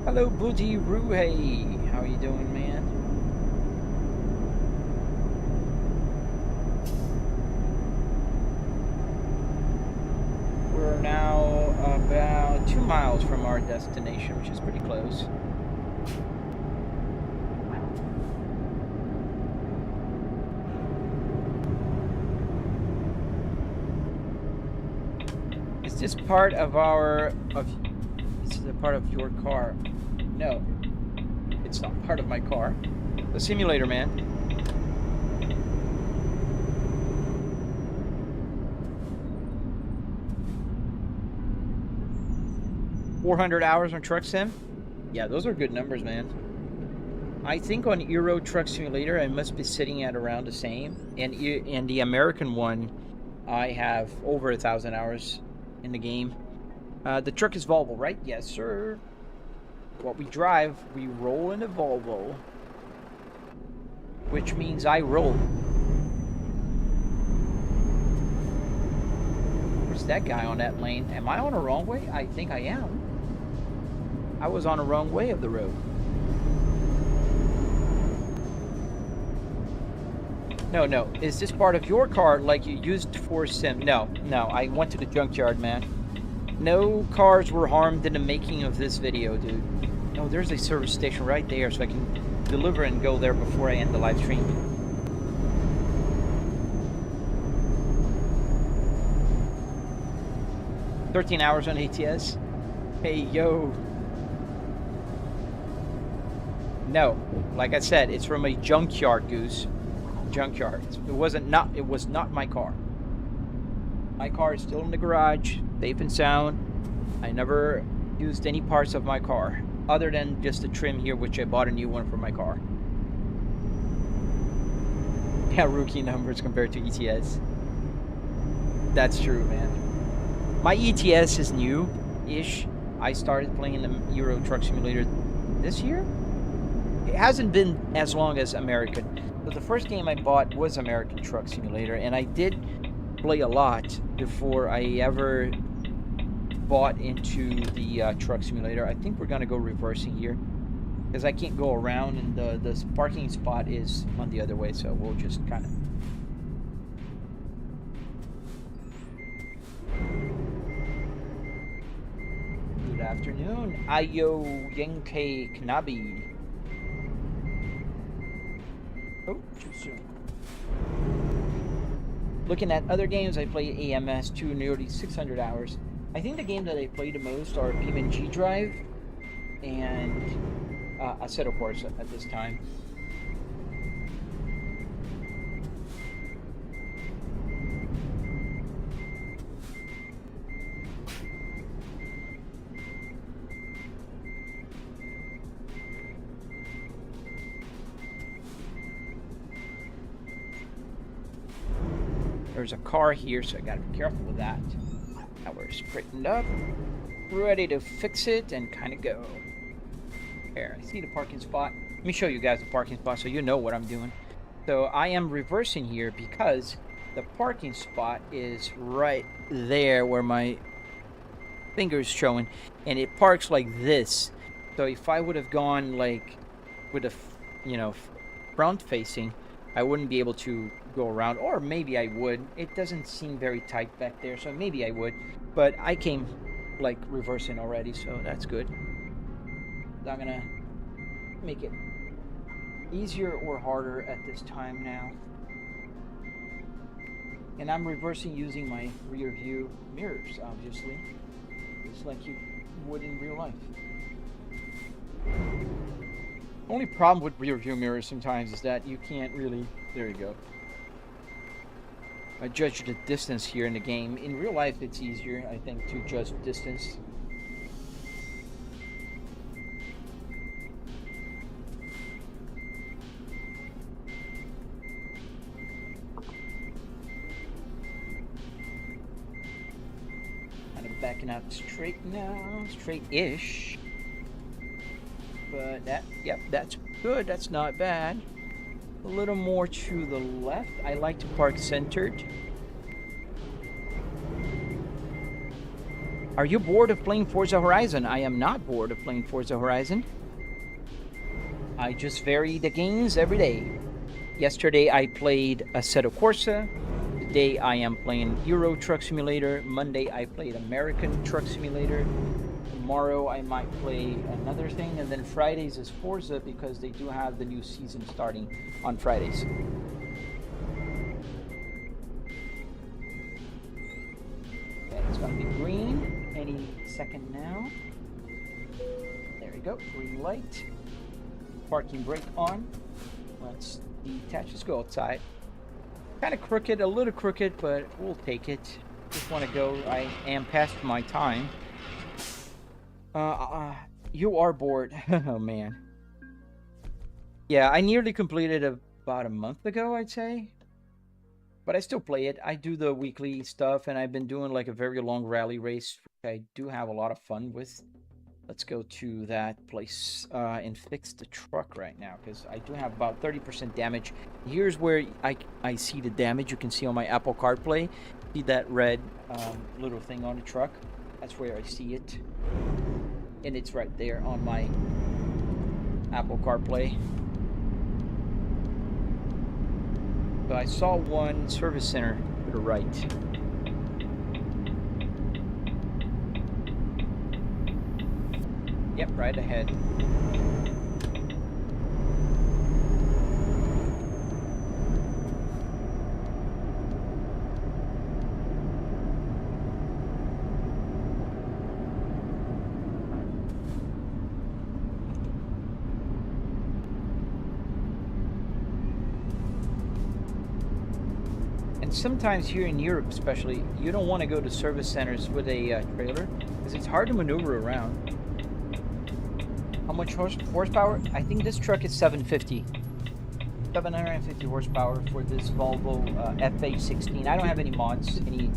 Hello, Buddy Ruhe. How you doing, man? We're now about 2 miles from our destination, which is pretty close. Is this part of this is a part of your car? No, it's not part of my car. The simulator, man. $400 hours on Truck Sim? Yeah, those are good numbers, man. I think on Euro Truck Simulator, I must be sitting at around the same. And the American one, I have over 1,000 hours in the game. The truck is Volvo, right? Yes, sir. What we drive, we roll in a Volvo. Which means I roll. Where's that guy on that lane? Am I on a wrong way? I think I am. I was on a wrong way of the road. No. Is this part of your car like you used for sim? No. I went to the junkyard, man. No cars were harmed in the making of this video, dude. No, there's a service station right there, so I can deliver and go there before I end the live stream. $13 hours on ATS. Hey, yo. No, like I said, it's from a junkyard, Goose. Junkyard. It was not my car. My car is still in the garage, safe and sound. I never used any parts of my car other than just the trim here, which I bought a new one for my car. Yeah, rookie numbers compared to ETS. That's true, man. My ETS is new-ish. I started playing the Euro Truck Simulator this year. It hasn't been as long as American. But the first game I bought was American Truck Simulator, and I did play a lot before I ever bought into the Truck Simulator. I think we're gonna go reversing here because I can't go around, and the parking spot is on the other way, so we'll just kind of. Good afternoon, Ayo Yenke Knabi. Oh, too soon. Looking at other games, I played AMS 2 nearly 600 hours. I think the game that I play the most are BeamNG Drive and Assetto Corsa at this time. There's a car here, so I gotta be careful with that. Now we're straightened up, ready to fix it and kind of go. There, I see the parking spot. Let me show you guys the parking spot so you know what I'm doing. So I am reversing here because the parking spot is right there where my finger's showing, and it parks like this. So if I would have gone like with a, front facing, I wouldn't be able to go around, or maybe I would. It doesn't seem very tight back there, so maybe I would. But I came like reversing already, so that's good. I'm gonna make it easier or harder at this time now. And I'm reversing using my rear view mirrors, obviously. Just like you would in real life. Only problem with rear view mirrors sometimes is that you can't really, there you go. I judge the distance here in the game. In real life it's easier, I think, to judge distance. Kind of backing out straight now, straight-ish. But that's good, that's not bad. A little more to the left. I like to park centered. Are you bored of playing Forza Horizon? I am not bored of playing Forza Horizon. I just vary the games every day. Yesterday I played Assetto Corsa. Today I am playing Euro Truck Simulator. Monday I played American Truck Simulator. Tomorrow I might play another thing, and then Fridays is Forza because they do have the new season starting on Fridays. Okay, it's gonna be green any second now. There we go, green light. Parking brake on. Let's detach, let's go outside. Kind of crooked, a little crooked, but we'll take it. Just want to go, I am past my time. You are bored. Oh man. Yeah, I nearly completed about a month ago, I'd say. but I still play it. I do the weekly stuff, and I've been doing like a very long rally race, which I do have a lot of fun with. Let's go to that place and fix the truck right now, because I do have about 30% damage. Here's where I see the damage. You can see on my Apple CarPlay. See that red little thing on the truck? That's where I see it. And it's right there on my Apple CarPlay. So I saw one service center to the right. Yep, right ahead. And sometimes here in Europe especially, you don't want to go to service centers with a trailer because it's hard to maneuver around. How much horsepower? I think this truck is 750. 750 horsepower for this Volvo FA16. I don't have any mods, any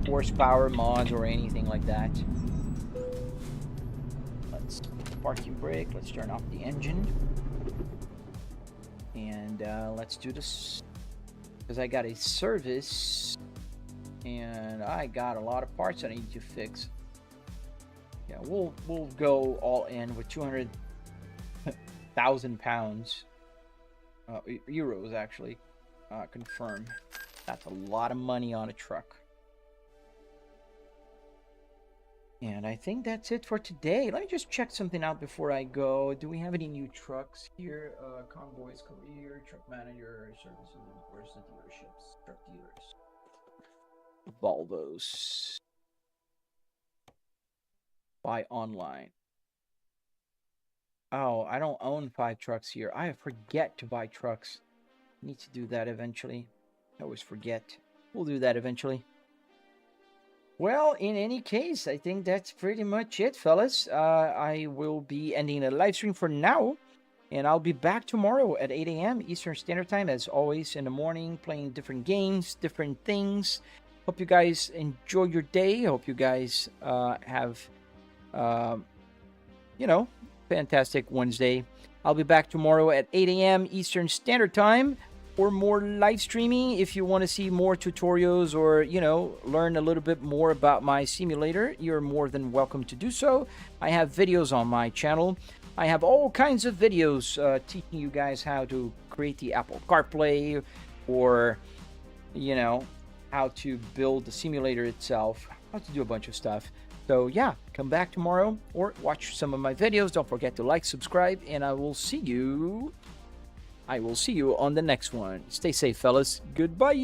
horsepower mods or anything like that. Let's parking brake. Let's turn off the engine. And let's do this. Because I got a service. And I got a lot of parts I need to fix. Yeah, we'll go all in with 200,000 pounds, euros actually. Confirm. That's a lot of money on a truck. And I think that's it for today. Let me just check something out before I go. Do we have any new trucks here? Convoys, career, truck manager, services, where's the dealerships? Truck dealers. Volvos. Buy online. Oh, I don't own 5 trucks here. I forget to buy trucks. Need to do that eventually. I always forget. We'll do that eventually. Well, in any case, I think that's pretty much it, fellas. I will be ending the live stream for now. And I'll be back tomorrow at 8 a.m. Eastern Standard Time, as always, in the morning, playing different games, different things. Hope you guys enjoy your day. Hope you guys have... you know, fantastic Wednesday. I'll be back tomorrow at 8 a.m. Eastern Standard Time for more live streaming. If you want to see more tutorials or, you know, learn a little bit more about my simulator, you're more than welcome to do so. I have videos on my channel. I have all kinds of videos teaching you guys how to create the Apple CarPlay or, you know, how to build the simulator itself, how to do a bunch of stuff. So yeah, come back tomorrow or watch some of my videos. Don't forget to like, subscribe, and I will see you on the next one. Stay safe, fellas. Goodbye.